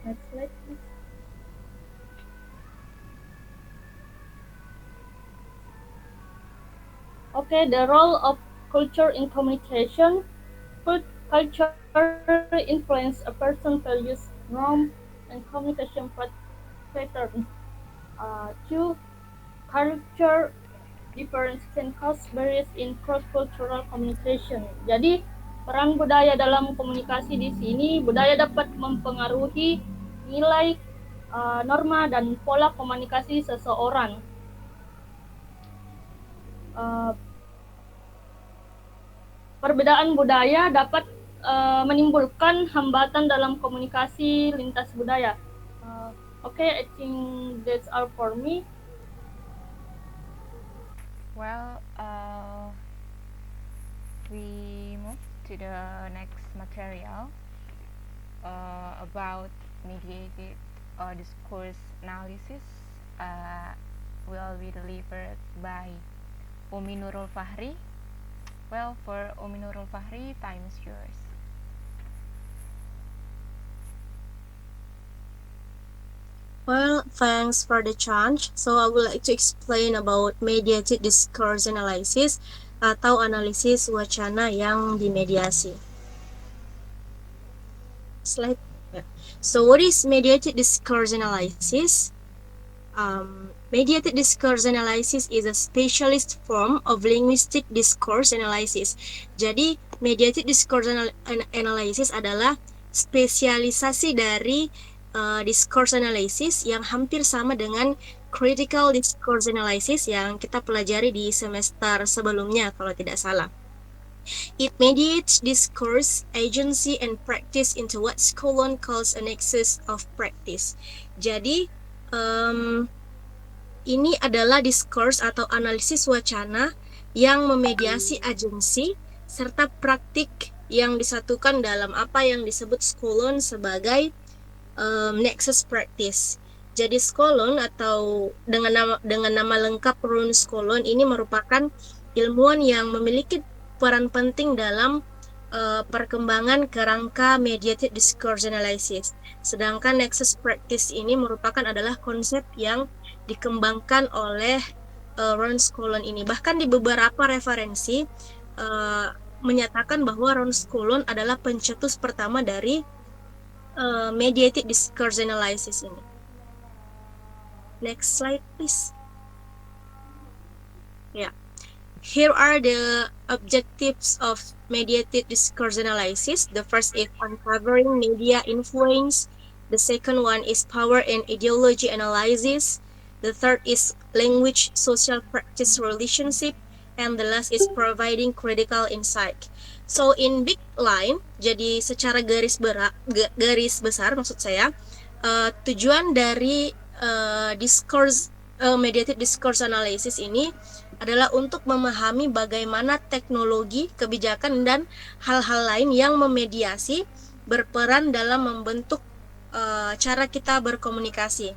Next slide, please. Okay, the role of culture in communication. Culture influence a person's values, norm, and communication pattern. Two, culture difference can cause barriers in cross-cultural communication. Jadi peran budaya dalam komunikasi di sini, budaya dapat mempengaruhi nilai, norma, dan pola komunikasi seseorang. Perbedaan budaya dapat menimbulkan hambatan dalam komunikasi lintas budaya. Okay, I think that's all for me. Well, we move to the next material about mediated discourse analysis. Will be delivered by Umi Nurul Fahri. Well, for Umi Nurul Fahri, time is yours. Well, thanks for the chance. So I would like to explain about mediated discourse analysis atau analisis wacana yang dimediasi. Slide. So what is mediated discourse analysis? Mediated discourse analysis is a specialist form of linguistic discourse analysis. Jadi, mediated discourse analysis adalah spesialisasi dari discourse analysis yang hampir sama dengan critical discourse analysis yang kita pelajari di semester sebelumnya kalau tidak salah. It mediates discourse, agency, and practice into what Scholon calls a nexus of practice. Jadi, ini adalah discourse atau analisis wacana yang memediasi agensi serta praktik yang disatukan dalam apa yang disebut Scholon sebagai nexus practice. Jadi Scholon atau dengan nama lengkap Ron Scholon ini merupakan ilmuwan yang memiliki peran penting dalam perkembangan kerangka mediated discourse analysis. Sedangkan nexus practice ini adalah konsep yang dikembangkan oleh Ron Scollon ini. Bahkan di beberapa referensi menyatakan bahwa Ron Scollon adalah pencetus pertama dari mediated discourse analysis ini. Next slide, please. Yeah. Here are the objectives of mediated discourse analysis. The first is uncovering media influence. The second one is power and ideology analysis. The third is language social practice relationship. And the last is providing critical insight. So in big line, jadi secara garis besar maksud saya, tujuan dari mediated discourse analysis ini adalah untuk memahami bagaimana teknologi, kebijakan, dan hal-hal lain yang memediasi berperan dalam membentuk cara kita berkomunikasi.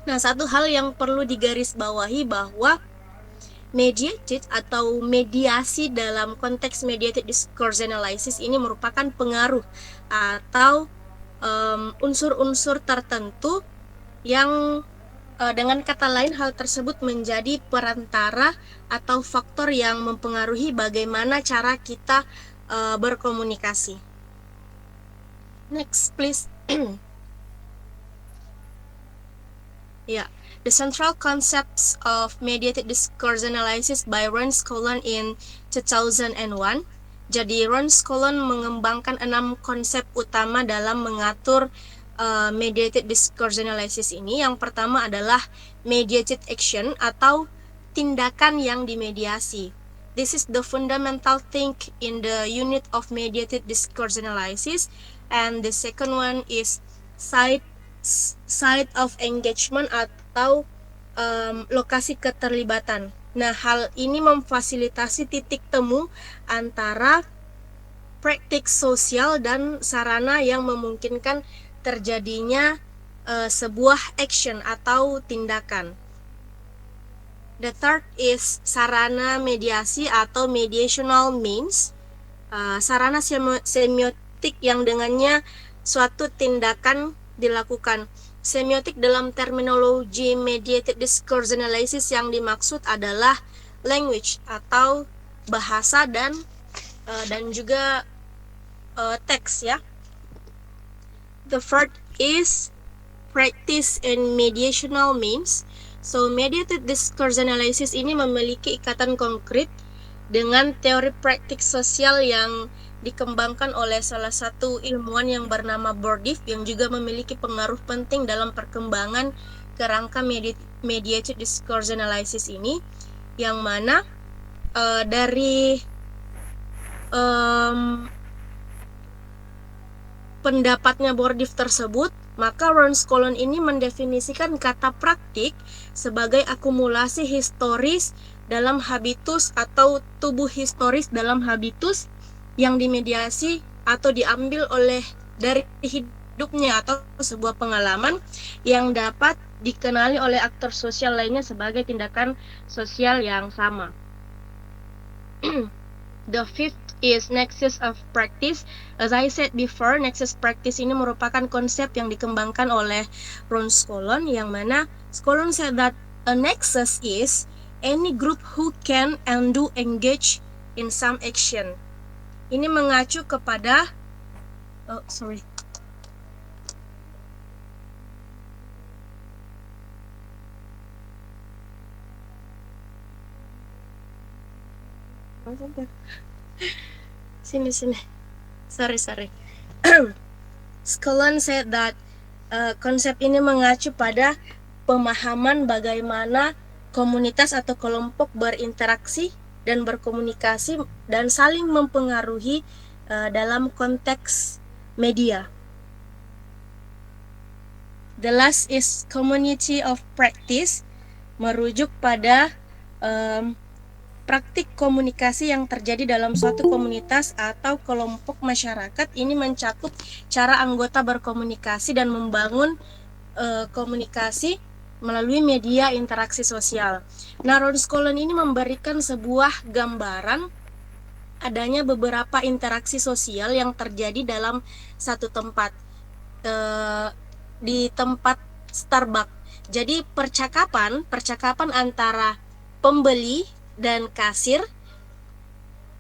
Nah, satu hal yang perlu digarisbawahi bahwa mediated atau mediasi dalam konteks mediated discourse analysis ini merupakan pengaruh atau unsur-unsur tertentu yang dengan kata lain hal tersebut menjadi perantara atau faktor yang mempengaruhi bagaimana cara kita berkomunikasi. Next, please. Yeah, the central concepts of mediated discourse analysis by Ron Scollon in 2001. Jadi Ron Scollon mengembangkan 6 konsep utama dalam mengatur mediated discourse analysis ini. Yang pertama adalah mediated action atau tindakan yang dimediasi. This is the fundamental thing in the unit of mediated discourse analysis. And the second one is site of engagement atau lokasi keterlibatan. Nah, hal ini memfasilitasi titik temu antara praktik sosial dan sarana yang memungkinkan terjadinya sebuah action atau tindakan. The third is sarana mediasi atau mediational means, sarana semiotik yang dengannya suatu tindakan dilakukan. Semiotik dalam terminologi mediated discourse analysis yang dimaksud adalah language atau bahasa dan juga teks ya. The fourth is practice and mediational means. So mediated discourse analysis ini memiliki ikatan konkret dengan teori praktik sosial yang dikembangkan oleh salah satu ilmuwan yang bernama Bourdieu yang juga memiliki pengaruh penting dalam perkembangan kerangka mediated discourse analysis ini, yang mana dari pendapatnya Bourdieu tersebut, maka Ron Scollon ini mendefinisikan kata praktik sebagai akumulasi historis dalam habitus atau tubuh historis dalam habitus yang dimediasi atau diambil oleh dari hidupnya atau sebuah pengalaman yang dapat dikenali oleh aktor sosial lainnya sebagai tindakan sosial yang sama. The fifth is nexus of practice. As I said before, nexus practice ini merupakan konsep yang dikembangkan oleh Ron Scollon, yang mana Scollon said that a nexus is any group who can and do engage in some action. Ini mengacu kepada Sini. Sorry. Scollon said that konsep ini mengacu pada pemahaman bagaimana komunitas atau kelompok berinteraksi dan berkomunikasi dan saling mempengaruhi dalam konteks media. The last is community of practice, merujuk pada praktik komunikasi yang terjadi dalam suatu komunitas atau kelompok masyarakat. Ini mencakup cara anggota berkomunikasi dan membangun komunikasi melalui media interaksi sosial. Nah, Ron Scollon ini memberikan sebuah gambaran adanya beberapa interaksi sosial yang terjadi dalam satu tempat, di tempat Starbucks. Jadi percakapan antara pembeli dan kasir,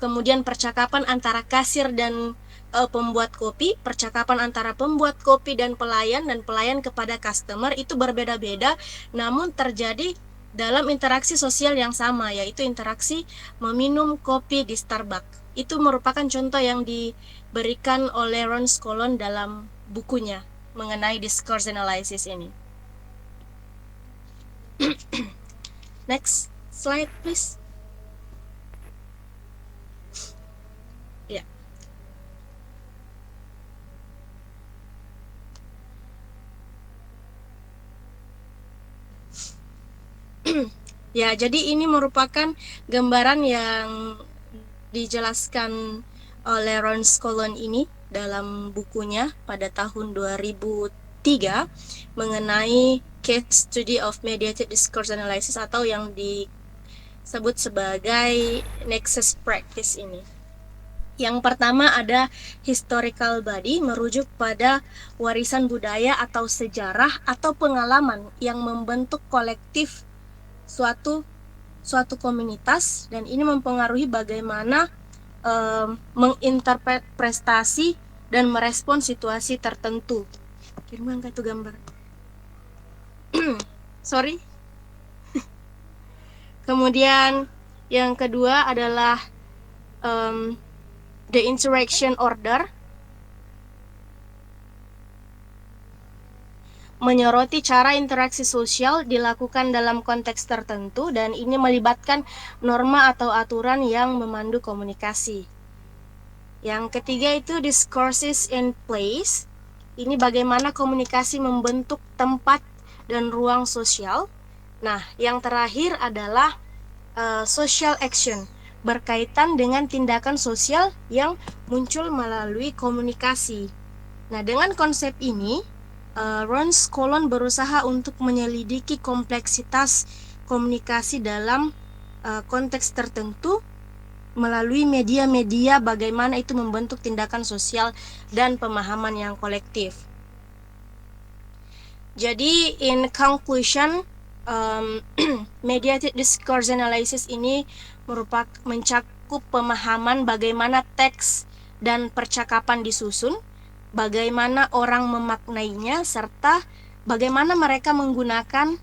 kemudian percakapan antara kasir dan pembuat kopi, percakapan antara pembuat kopi dan pelayan kepada customer itu berbeda-beda, namun terjadi dalam interaksi sosial yang sama, yaitu interaksi meminum kopi di Starbucks. Itu merupakan contoh yang diberikan oleh Ron Scollon dalam bukunya mengenai discourse analysis ini. Next slide, please. Ya. Ya, jadi ini merupakan gambaran yang dijelaskan oleh Ron Scollon ini dalam bukunya pada tahun 2003 mengenai case study of mediated discourse analysis atau yang disebut sebagai nexus practice ini. Yang pertama ada historical body, merujuk pada warisan budaya atau sejarah atau pengalaman yang membentuk kolektif suatu komunitas, dan ini mempengaruhi bagaimana menginterpretasi dan merespon situasi tertentu. Kirim angka itu gambar. Sorry. Kemudian yang kedua adalah the interaction order, menyoroti cara interaksi sosial dilakukan dalam konteks tertentu, dan ini melibatkan norma atau aturan yang memandu komunikasi. Yang ketiga itu discourses in place. Ini bagaimana komunikasi membentuk tempat dan ruang sosial. Nah, yang terakhir adalah social action, berkaitan dengan tindakan sosial yang muncul melalui komunikasi. Nah, dengan konsep ini Ron Scollon berusaha untuk menyelidiki kompleksitas komunikasi dalam konteks tertentu melalui media-media, bagaimana itu membentuk tindakan sosial dan pemahaman yang kolektif. Jadi in conclusion, mediated discourse analysis ini mencakup pemahaman bagaimana teks dan percakapan disusun, bagaimana orang memaknainya, serta bagaimana mereka menggunakan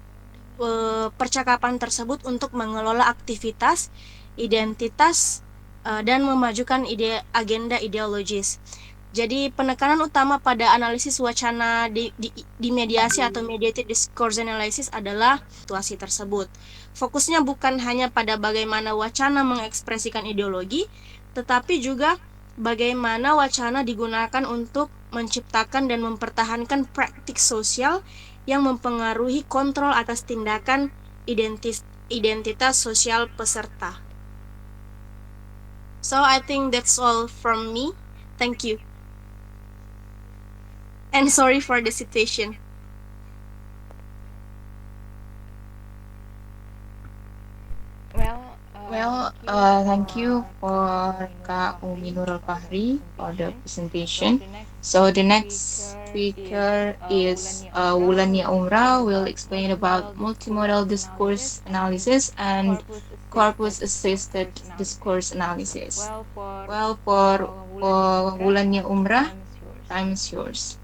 percakapan tersebut untuk mengelola aktivitas, identitas, dan memajukan agenda ideologis. Jadi penekanan utama pada analisis wacana di mediasi atau mediated discourse analysis adalah situasi tersebut. Fokusnya bukan hanya pada bagaimana wacana mengekspresikan ideologi, tetapi juga bagaimana wacana digunakan untuk menciptakan dan mempertahankan praktik sosial yang mempengaruhi kontrol atas tindakan identitas sosial peserta. So I think that's all from me. Thank you. And sorry for the situation. Thank you for Kak Umi Nurul Fahri for the presentation. So the next speaker is Wulania Umrah will explain about multimodal discourse analysis and corpus-assisted discourse analysis. Well, for Wulania Umrah, time is yours.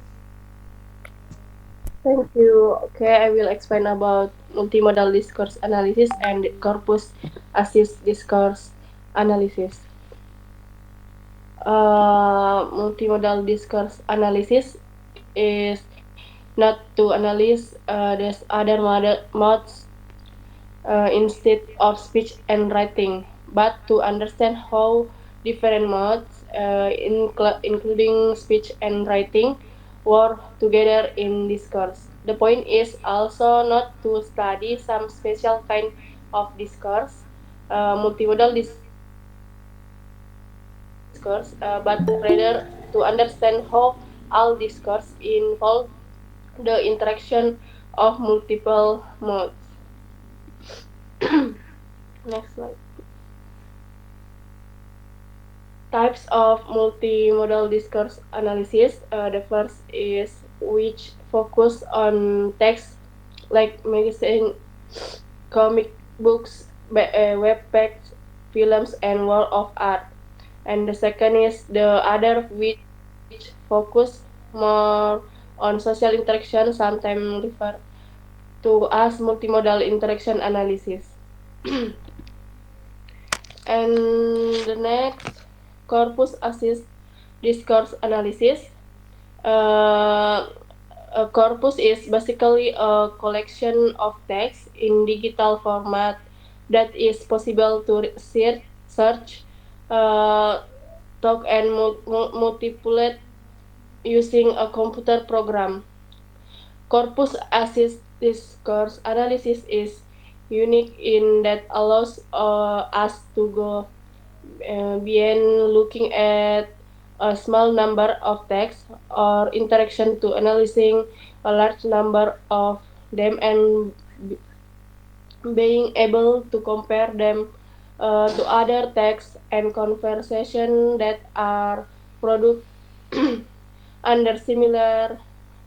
Thank you. Okay, I will explain about multimodal discourse analysis and corpus-assisted discourse analysis. Multimodal discourse analysis is not to analyze the other modes instead of speech and writing, but to understand how different modes, including speech and writing, work together in discourse. The point is also not to study some special kind of discourse, multimodal discourse, but rather to understand how all discourse involve the interaction of multiple modes. Next slide. types of multimodal discourse analysis. The first is which focus on text like magazine, comic books, web pages, films, and work of art. And the second is the other which focus more on social interaction, sometimes referred to as multimodal interaction analysis. And the next, corpus assist discourse analysis. A corpus is basically a collection of text in digital format that is possible to search, uh, talk, and manipulate using a computer program. Corpus assist discourse analysis is unique in that allows us to go beyond looking at a small number of texts or interaction to analyzing a large number of them and being able to compare them to other texts and conversation that are produced under similar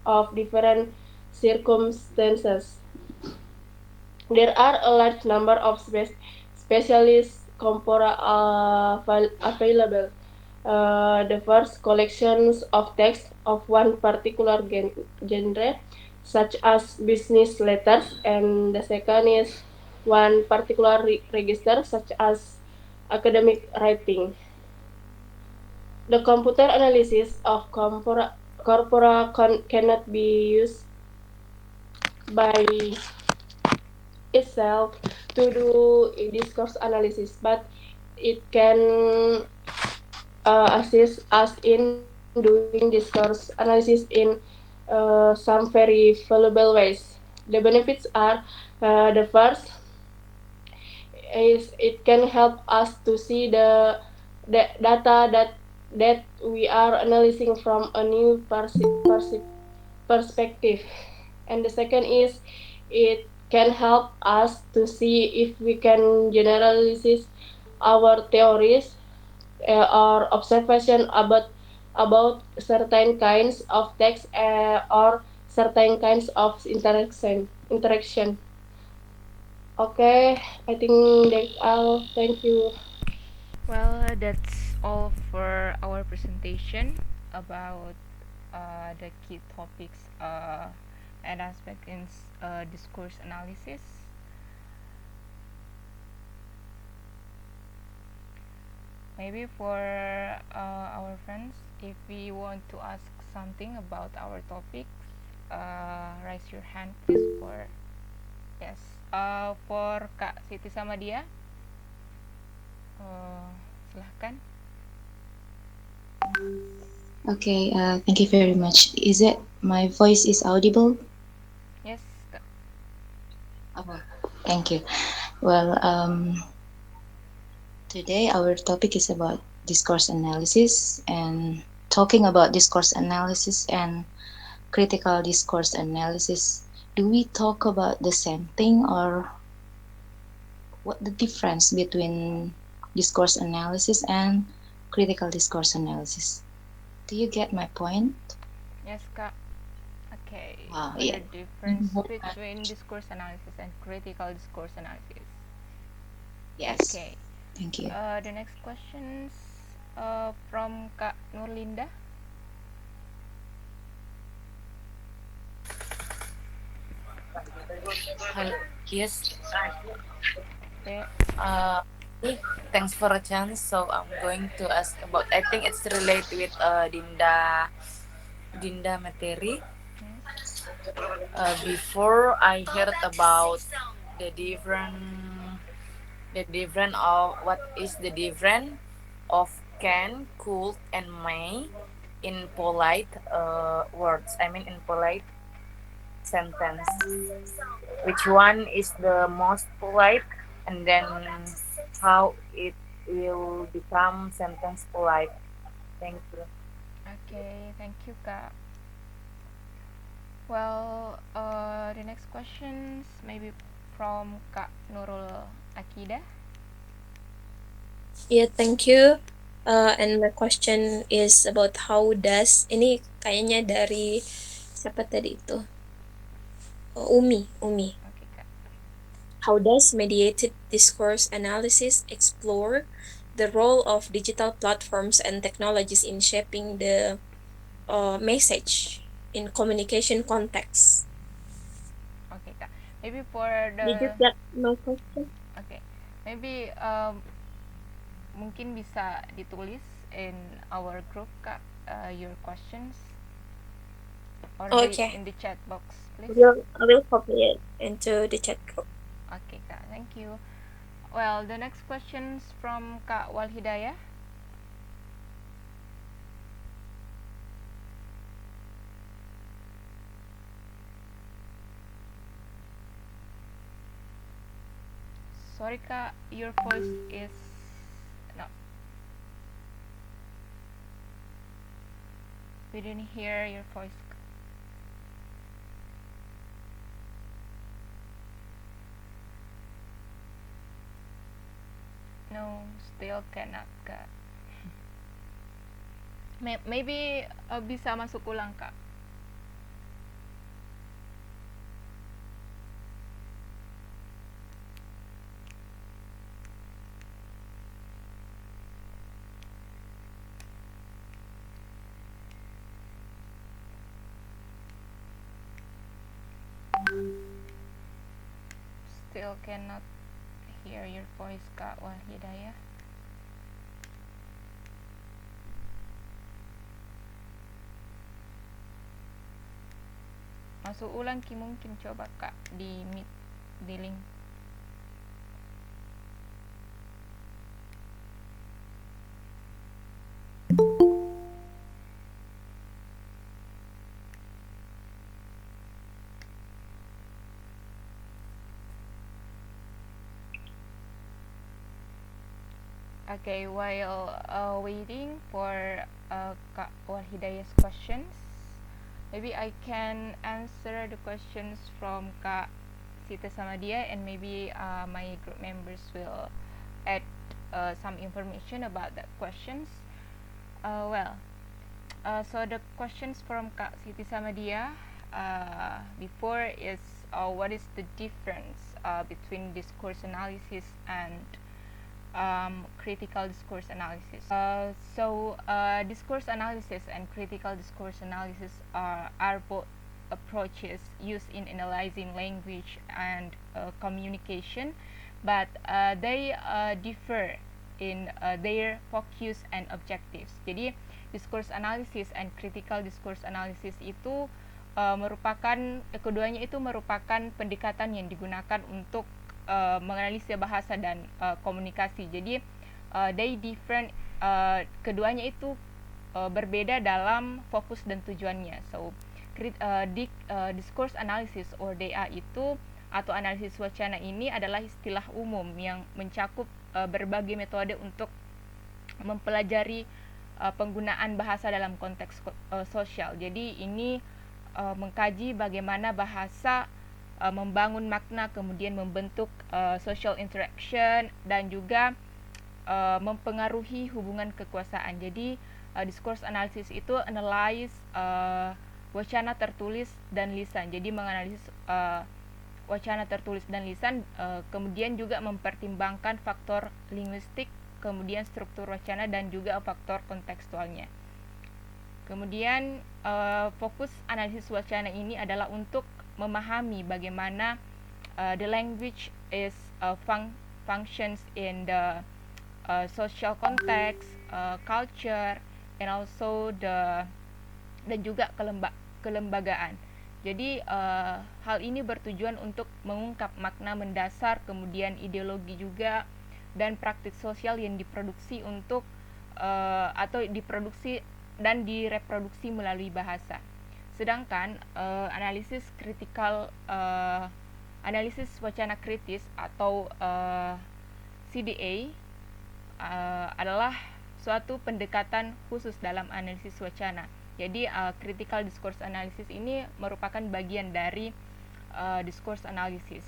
of different circumstances. There are a large number of specialist compora available. The first collections of text of one particular genre, such as business letters, and the second is one particular register, such as academic writing. The computer analysis of corpora cannot be used by itself to do a discourse analysis, but it can assist us in doing discourse analysis in some very valuable ways. The benefits are the first is it can help us to see the data that we are analyzing from a new perspective. And the second is it can help us to see if we can generalize our theories or observation about certain kinds of text or certain kinds of interaction. Okay, I think that's all. Thank you. Well, that's all for our presentation about the key topics and aspects in discourse analysis. Maybe for our friends, if we want to ask something about our topics, raise your hand please. Yes, for Kak Siti sama dia, silahkan. Okay, thank you very much. Is it my voice is audible? Yes, Kak. Oh, thank you. Well, today our topic is about discourse analysis, and talking about discourse analysis and critical discourse analysis, do we talk about the same thing, or what the difference between discourse analysis and critical discourse analysis? Do you get my point? Yes, Kak. Okay. Wow, What yeah. the difference between discourse analysis and critical discourse analysis? Yes. Okay. Thank you. The next questions from Kak Nurlinda. Yes. Okay. Thanks for a chance. So I'm going to ask about. I think it's related with Dinda materi. Before I heard about the different of what is the different of can, could, and may in polite words. I mean in polite sentence. Which one is the most polite, and then how it will become sentence polite. Thank you. Okay, thank you, Kak. Well, the next questions maybe from Kak Nurul Akida. Yeah, thank you. And my question is about how does, ini kayaknya dari siapa tadi itu? Umi. Oke, Kak. How does mediated discourse analysis explore the role of digital platforms and technologies in shaping the message in communication context? Oke, Kak. Maybe for Did you the get my question? Oke. Maybe mungkin bisa ditulis in our group, Kak, your questions or Okay. in the chat box, please. I will copy it into the chat group. Okay, Kak. Thank you. Well, the next questions from Kak Walhidayah. Sorry, Kak, your voice is no. We didn't hear your voice. No, still cannot, Kak. Maybe bisa masuk ulang, Kak. Still cannot hear your voice, Kak Walhidayah. Masuk ulang Ki, mungkin coba Kak di meet di link. Okay, while waiting for Kak Walhidayah's questions, maybe I can answer the questions from Kak Sita Samadia, and maybe my group members will add some information about that questions. So the questions from Kak Siti Samadia before is what is the difference between discourse analysis and critical discourse analysis. Discourse analysis and critical discourse analysis are both approaches used in analyzing language and communication, but they differ in their focus and objectives. Jadi discourse analysis and critical discourse analysis itu keduanya itu merupakan pendekatan yang digunakan untuk menganalisis bahasa dan komunikasi. Jadi they different, keduanya itu berbeda dalam fokus dan tujuannya. So discourse analysis or DA itu atau analisis wacana ini adalah istilah umum yang mencakup berbagai metode untuk mempelajari penggunaan bahasa dalam konteks sosial. Jadi ini mengkaji bagaimana bahasa membangun makna, kemudian membentuk social interaction, dan juga mempengaruhi hubungan kekuasaan. Jadi discourse analysis itu analyze wacana tertulis dan lisan. Jadi menganalisis wacana tertulis dan lisan, kemudian juga mempertimbangkan faktor linguistik, kemudian struktur wacana, dan juga faktor kontekstualnya. Kemudian fokus analisis wacana ini adalah untuk memahami bagaimana the language is functions in the social context, culture, and also dan juga kelembagaan. Jadi hal ini bertujuan untuk mengungkap makna mendasar, kemudian ideologi juga, dan praktik sosial yang diproduksi untuk atau diproduksi dan direproduksi melalui bahasa. Sedangkan analisis wacana kritis atau CDA adalah suatu pendekatan khusus dalam analisis wacana. Jadi critical discourse analysis ini merupakan bagian dari discourse analysis.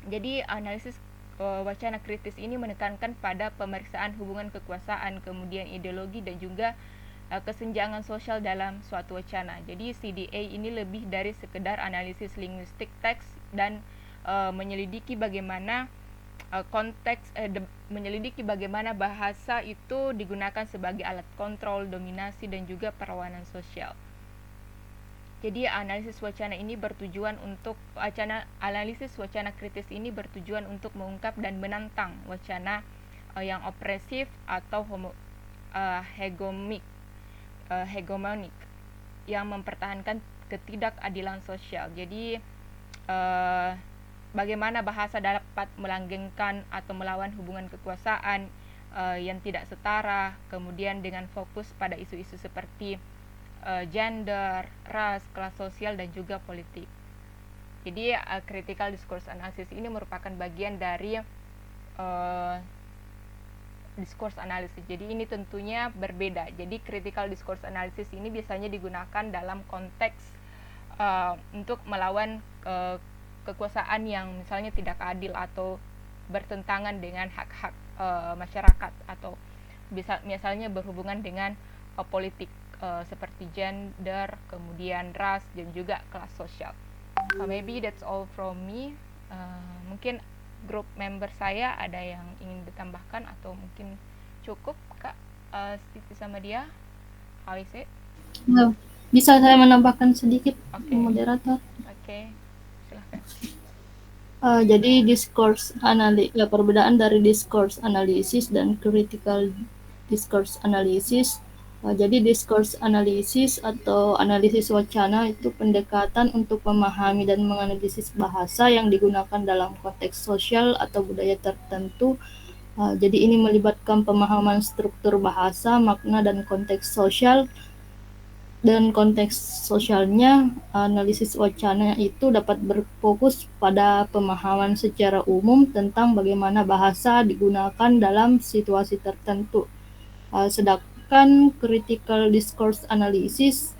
Jadi analisis wacana kritis ini menekankan pada pemeriksaan hubungan kekuasaan, kemudian ideologi dan juga kesenjangan sosial dalam suatu wacana. Jadi CDA ini lebih dari sekedar analisis linguistik teks dan menyelidiki bagaimana menyelidiki bagaimana bahasa itu digunakan sebagai alat kontrol, dominasi dan juga perlawanan sosial. Jadi analisis wacana kritis ini bertujuan untuk mengungkap dan menantang wacana yang opresif atau hegemonik yang mempertahankan ketidakadilan sosial. Jadi bagaimana bahasa dapat melanggengkan atau melawan hubungan kekuasaan yang tidak setara, kemudian dengan fokus pada isu-isu seperti gender, ras, kelas sosial dan juga politik. Jadi critical discourse analysis ini merupakan bagian dari discourse analysis. Jadi ini tentunya berbeda. Jadi critical discourse analysis ini biasanya digunakan dalam konteks untuk melawan kekuasaan yang misalnya tidak adil atau bertentangan dengan hak-hak masyarakat, atau misalnya berhubungan dengan politik seperti gender, kemudian ras dan juga kelas sosial. Maybe that's all from me. Mungkin grup member saya ada yang ingin ditambahkan atau mungkin cukup Kak Siti sama dia. How is it? Bisa saya menambahkan sedikit, moderator? Oke, silahkan. Jadi perbedaan dari discourse analysis dan critical discourse analysis. Jadi discourse analysis atau analisis wacana itu pendekatan untuk memahami dan menganalisis bahasa yang digunakan dalam konteks sosial atau budaya tertentu. Jadi ini melibatkan pemahaman struktur bahasa, makna dan konteks sosial. Dan konteks sosialnya, analisis wacana itu dapat berfokus pada pemahaman secara umum tentang bagaimana bahasa digunakan dalam situasi tertentu. Sedangkan critical discourse analysis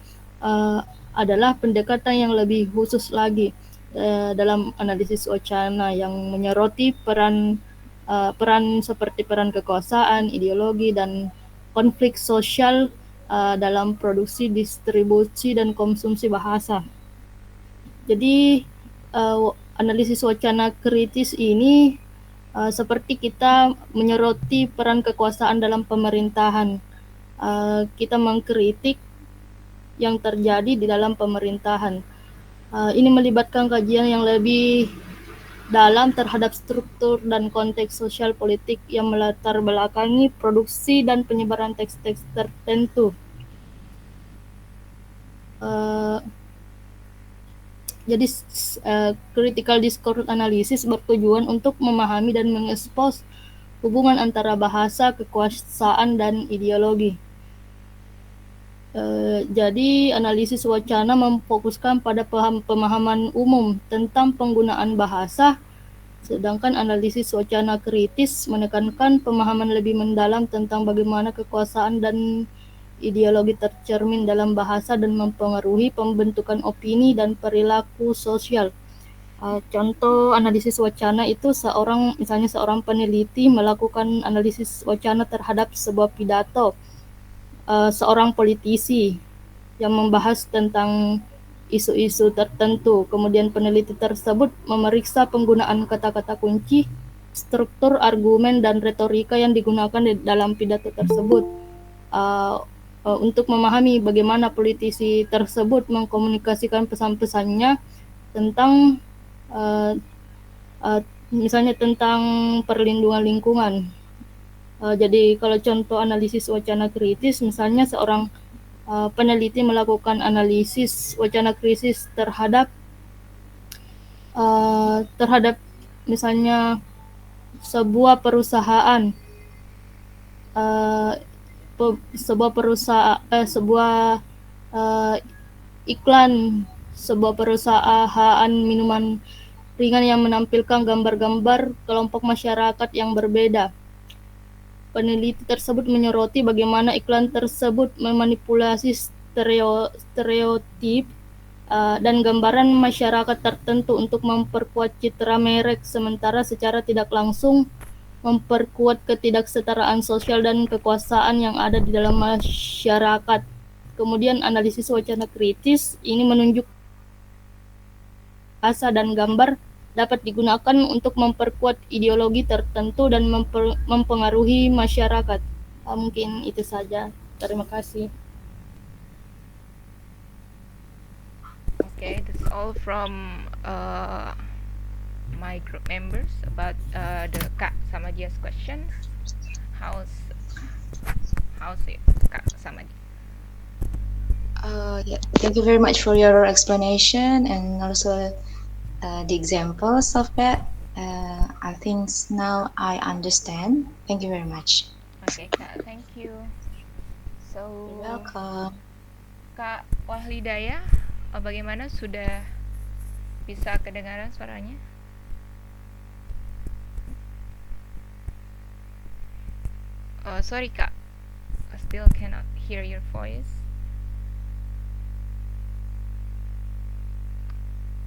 adalah pendekatan yang lebih khusus lagi dalam analisis wacana yang menyoroti peran seperti peran kekuasaan, ideologi dan konflik sosial dalam produksi, distribusi dan konsumsi bahasa. Jadi analisis wacana kritis ini seperti kita menyoroti peran kekuasaan dalam pemerintahan. Kita mengkritik yang terjadi di dalam pemerintahan. Ini melibatkan kajian yang lebih dalam terhadap struktur dan konteks sosial politik yang melatar belakangi produksi dan penyebaran teks-teks tertentu. Jadi critical discourse analysis bertujuan untuk memahami dan mengekspos hubungan antara bahasa, kekuasaan, dan ideologi. Jadi analisis wacana memfokuskan pada pemahaman umum tentang penggunaan bahasa, sedangkan analisis wacana kritis menekankan pemahaman lebih mendalam tentang bagaimana kekuasaan dan ideologi tercermin dalam bahasa dan mempengaruhi pembentukan opini dan perilaku sosial. Contoh analisis wacana itu misalnya seorang peneliti melakukan analisis wacana terhadap sebuah pidato seorang politisi yang membahas tentang isu-isu tertentu. Kemudian peneliti tersebut memeriksa penggunaan kata-kata kunci, struktur argumen dan retorika yang digunakan di dalam pidato tersebut untuk memahami bagaimana politisi tersebut mengkomunikasikan pesan-pesannya tentang misalnya tentang perlindungan lingkungan. Jadi kalau contoh analisis wacana kritis, misalnya seorang peneliti melakukan analisis wacana kritis terhadap misalnya sebuah perusahaan, iklan sebuah perusahaan minuman ringan yang menampilkan gambar-gambar kelompok masyarakat yang berbeda. Peneliti tersebut menyoroti bagaimana iklan tersebut memanipulasi stereotip dan gambaran masyarakat tertentu untuk memperkuat citra merek, sementara secara tidak langsung memperkuat ketidaksetaraan sosial dan kekuasaan yang ada di dalam masyarakat. Kemudian analisis wacana kritis ini menunjuk bahasa dan gambar dapat digunakan untuk memperkuat ideologi tertentu dan mempengaruhi masyarakat. Mungkin itu saja. Terima kasih. Okay, that's all from my group members about the Kak Samadia's questions. How's it, Kak Samadi? Yeah, thank you very much for your explanation and also the examples of that. I think now I understand. Thank you very much. Okay, Kak, thank you. So, You're welcome. Kak Wahlidaya, bagaimana, sudah bisa kedengaran suaranya? Sorry Kak, I still cannot hear your voice.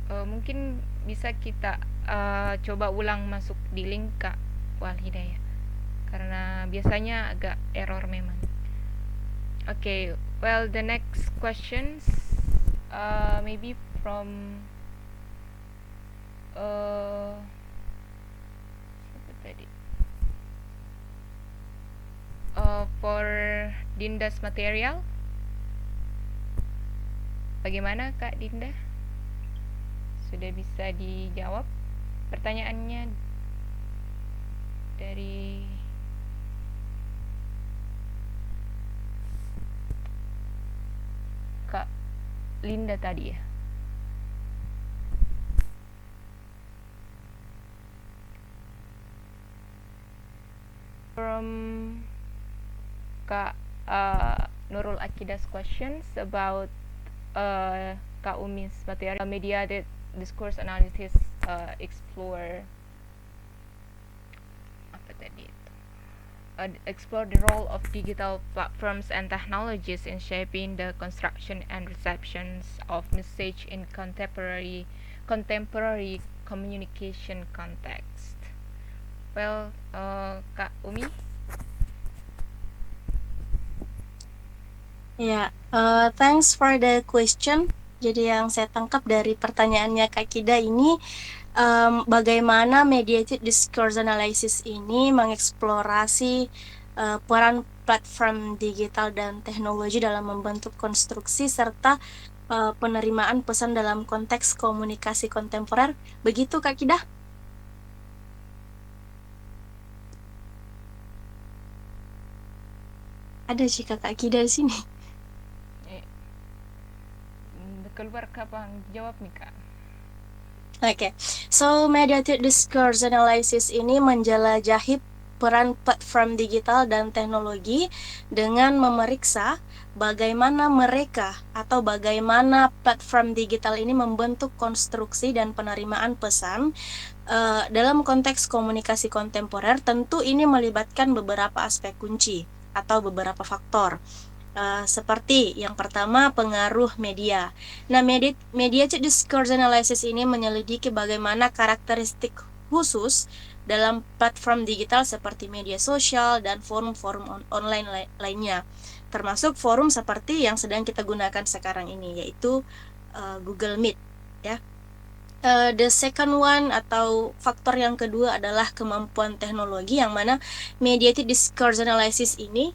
Mungkin bisa kita coba ulang masuk di link Kak Wahlidaya, karena biasanya agak error memang. Okay, well, the next questions maybe from siapa tadi? For Dinda's material. Bagaimana Kak Dinda? Sudah bisa dijawab pertanyaannya dari Kak Linda tadi ya? From Kak Nurul Akida's questions about Kak Umi's material, mediated discourse analysis explore apa tadi itu? Explore the role of digital platforms and technologies in shaping the construction and receptions of message in contemporary communication context. Well, Kak Umi. Ya, thanks for the question. Jadi yang saya tangkap dari pertanyaannya Kak Kida ini, bagaimana mediated discourse analysis ini mengeksplorasi peran platform digital dan teknologi dalam membentuk konstruksi serta penerimaan pesan dalam konteks komunikasi kontemporer. Begitu Kak Kida? Ada sih Kak Kida di sini. Keluar kapan jawab nih Kak? Okay, so mediated discourse analysis ini menjelajahi peran platform digital dan teknologi dengan memeriksa bagaimana mereka atau bagaimana platform digital ini membentuk konstruksi dan penerimaan pesan dalam konteks komunikasi kontemporer. Tentu ini melibatkan beberapa aspek kunci atau beberapa faktor. Seperti yang pertama, pengaruh media. Nah, mediated discourse analysis ini menyelidiki bagaimana karakteristik khusus dalam platform digital seperti media sosial dan forum-forum online lainnya, termasuk forum seperti yang sedang kita gunakan sekarang ini, yaitu Google Meet, ya. The second one atau faktor yang kedua adalah kemampuan teknologi, yang mana mediated discourse analysis ini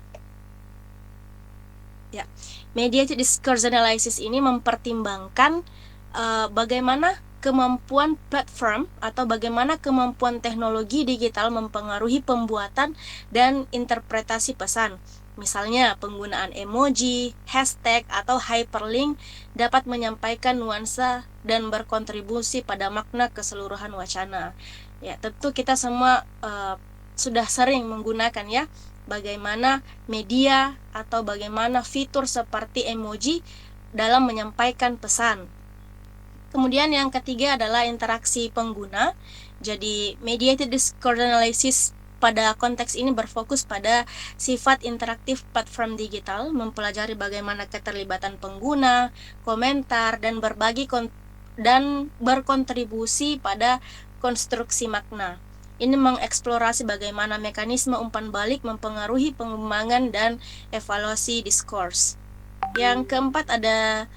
mediated discourse analysis ini mempertimbangkan bagaimana kemampuan platform atau bagaimana kemampuan teknologi digital mempengaruhi pembuatan dan interpretasi pesan. Misalnya, penggunaan emoji, hashtag, atau hyperlink dapat menyampaikan nuansa dan berkontribusi pada makna keseluruhan wacana. Ya, tentu kita semua sudah sering menggunakan ya, bagaimana media atau bagaimana fitur seperti emoji dalam menyampaikan pesan. Kemudian yang ketiga adalah interaksi pengguna. Jadi mediated discourse analysis pada konteks ini berfokus pada sifat interaktif platform digital, mempelajari bagaimana keterlibatan pengguna, komentar, dan berkontribusi pada konstruksi makna. Ini mengeksplorasi bagaimana mekanisme umpan balik mempengaruhi pengembangan dan evaluasi diskurs. Yang keempat ada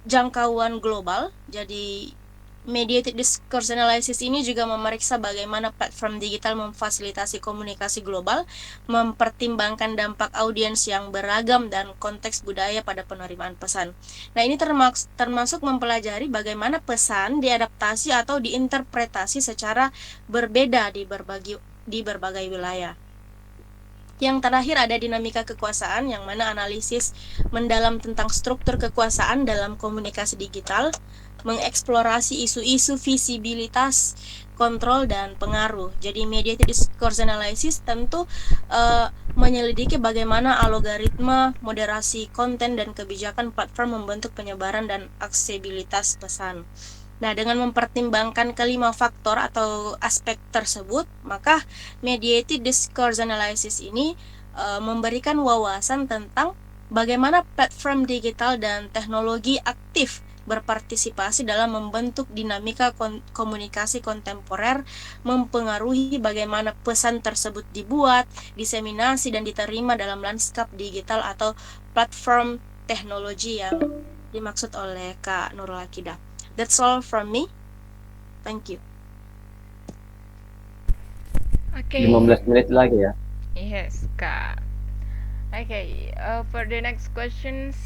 jangkauan global. Jadi mediated discourse analysis ini juga memeriksa bagaimana platform digital memfasilitasi komunikasi global, mempertimbangkan dampak audiens yang beragam dan konteks budaya pada penerimaan pesan. Nah, ini termasuk mempelajari bagaimana pesan diadaptasi atau diinterpretasi secara berbeda di berbagai wilayah. Yang terakhir ada dinamika kekuasaan, yang mana analisis mendalam tentang struktur kekuasaan dalam komunikasi digital, mengeksplorasi isu-isu visibilitas, kontrol, dan pengaruh. Jadi mediated discourse analysis tentu menyelidiki bagaimana algoritma, moderasi konten, dan kebijakan platform membentuk penyebaran dan aksesibilitas pesan. Nah, dengan mempertimbangkan kelima faktor atau aspek tersebut, maka mediated discourse analysis ini memberikan wawasan tentang bagaimana platform digital dan teknologi aktif berpartisipasi dalam membentuk dinamika komunikasi kontemporer, mempengaruhi bagaimana pesan tersebut dibuat, diseminasi, dan diterima dalam lanskap digital atau platform teknologi yang dimaksud oleh Kak Nurul Akidah. That's all from me. Thank you. Okay. 15 menit lagi ya. Yes, Kak. Okay, for the next questions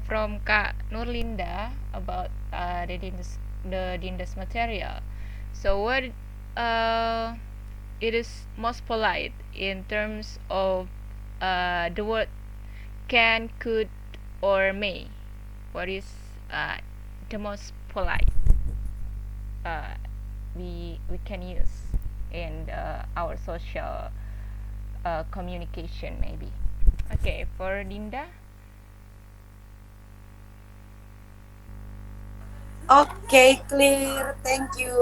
from Kak Nurlinda about the Dinda's material. So what it is most polite in terms of the word can, could, or may? What is the most polite we can use in our social communication, maybe? Okay, for Dinda. Okay, clear. Thank you.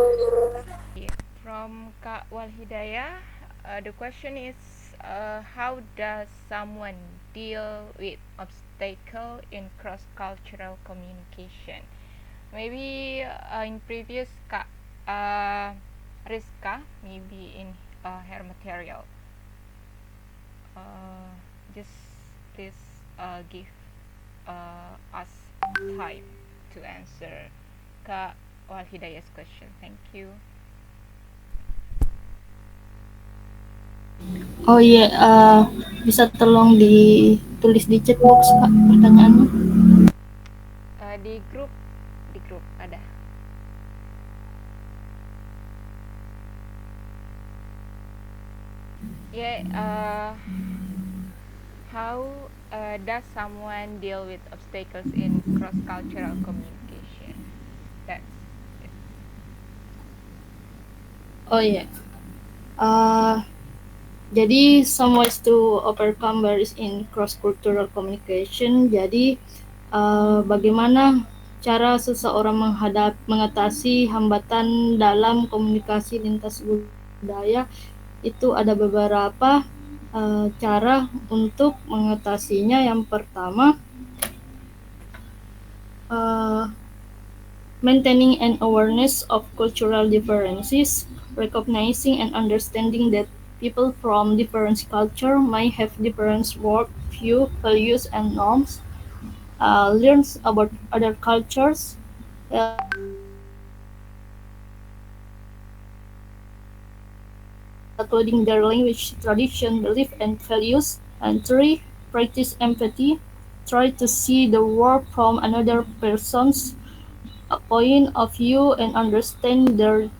From Kak Walhidayah, the question is, how does someone deal with obstacle in cross-cultural communication? Maybe in previous Kak Rizka, maybe in her material. Just please give us time to answer Kak Walhidayah's question. Thank you. Oh iya, bisa tolong ditulis di chat box Kak pertanyaannya. Di grup ada. How does someone deal with obstacles in cross-cultural communication? That's it. Oh iya. Jadi some ways to overcome barriers in cross-cultural communication. Jadi bagaimana cara seseorang mengatasi hambatan dalam komunikasi lintas budaya? Itu ada beberapa cara untuk mengatasinya. Yang pertama, maintaining an awareness of cultural differences, recognizing and understanding that people from different cultures may have different worldview, values, and norms. Learns about other cultures, including their language, tradition, belief, and values. And 3, practice empathy. Try to see the world from another person's point of view and understand their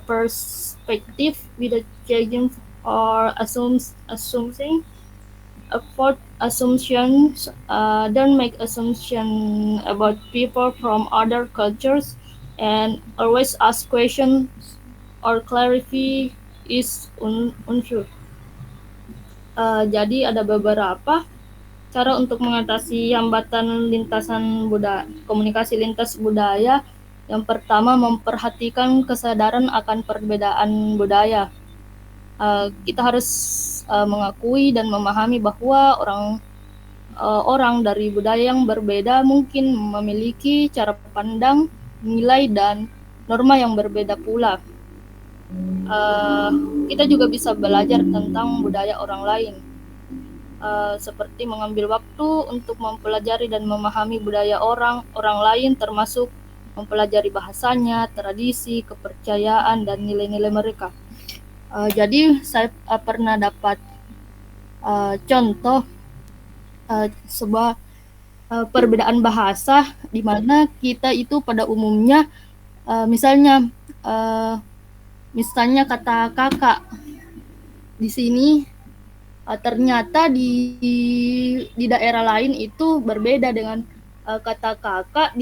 perspective without judging or assuming. Avoid assumptions. Don't make assumptions about people from other cultures, and always ask questions or clarify is unsure. Jadi ada beberapa cara untuk mengatasi hambatan komunikasi lintas budaya. Yang pertama, memperhatikan kesadaran akan perbedaan budaya. Kita harus mengakui dan memahami bahwa orang dari budaya yang berbeda mungkin memiliki cara pandang, nilai, dan norma yang berbeda pula. Kita juga bisa belajar tentang budaya orang lain, seperti mengambil waktu untuk mempelajari dan memahami budaya orang lain, termasuk mempelajari bahasanya, tradisi, kepercayaan, dan nilai-nilai mereka. Jadi saya pernah dapat contoh sebuah perbedaan bahasa di mana kita itu pada umumnya misalnya kata kakak di sini ternyata di daerah lain itu berbeda dengan kata kakak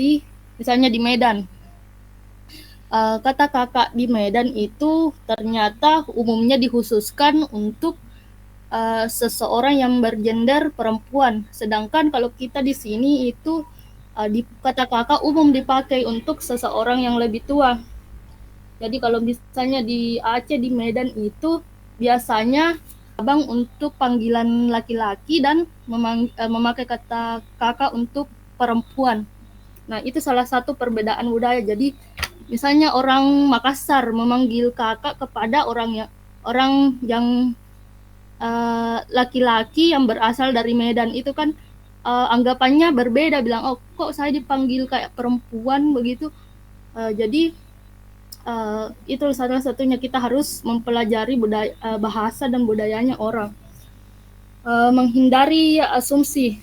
misalnya di Medan. Kata kakak di Medan itu ternyata umumnya dikhususkan untuk seseorang yang bergender perempuan, sedangkan kalau kita di sini itu di kata kakak umum dipakai untuk seseorang yang lebih tua. Jadi kalau misalnya di Aceh, di Medan itu biasanya abang untuk panggilan laki-laki dan memakai kata kakak untuk perempuan. Nah, itu salah satu perbedaan budaya. Jadi misalnya orang Makassar memanggil kakak kepada orang yang laki-laki yang berasal dari Medan itu kan anggapannya berbeda, bilang oh kok saya dipanggil kayak perempuan begitu. Jadi itu satu-satunya kita harus mempelajari bahasa dan budayanya orang. Menghindari asumsi.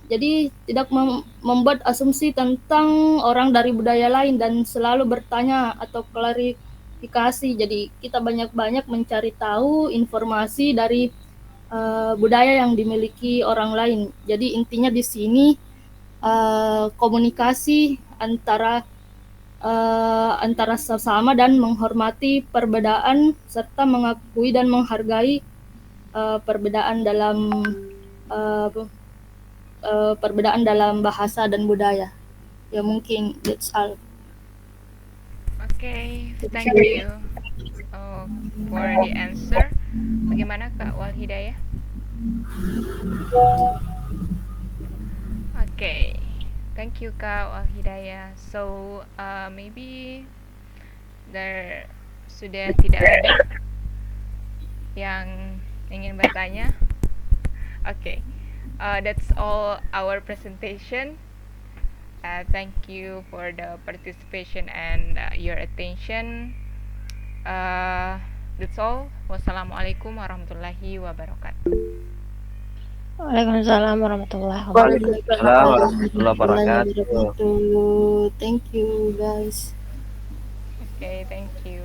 Jadi tidak membuat asumsi tentang orang dari budaya lain dan selalu bertanya atau klarifikasi. Jadi kita banyak-banyak mencari tahu informasi dari budaya yang dimiliki orang lain. Jadi intinya di sini komunikasi antara sesama dan menghormati perbedaan serta mengakui dan menghargai perbedaan dalam bahasa dan budaya. Ya mungkin that's all. Okay, thank you for the answer. Bagaimana Kak Walhidayah? Okay, thank you Kak Walhidayah. So maybe there sudah tidak ada yang ingin bertanya. Okay, that's all our presentation. Thank you for the participation and your attention. That's all. Wassalamualaikum warahmatullahi wabarakatuh. Waalaikumsalam warahmatullahi Waalaikumsalam warahmatullahi wabarakatuh. Thank you guys. Okay, thank you.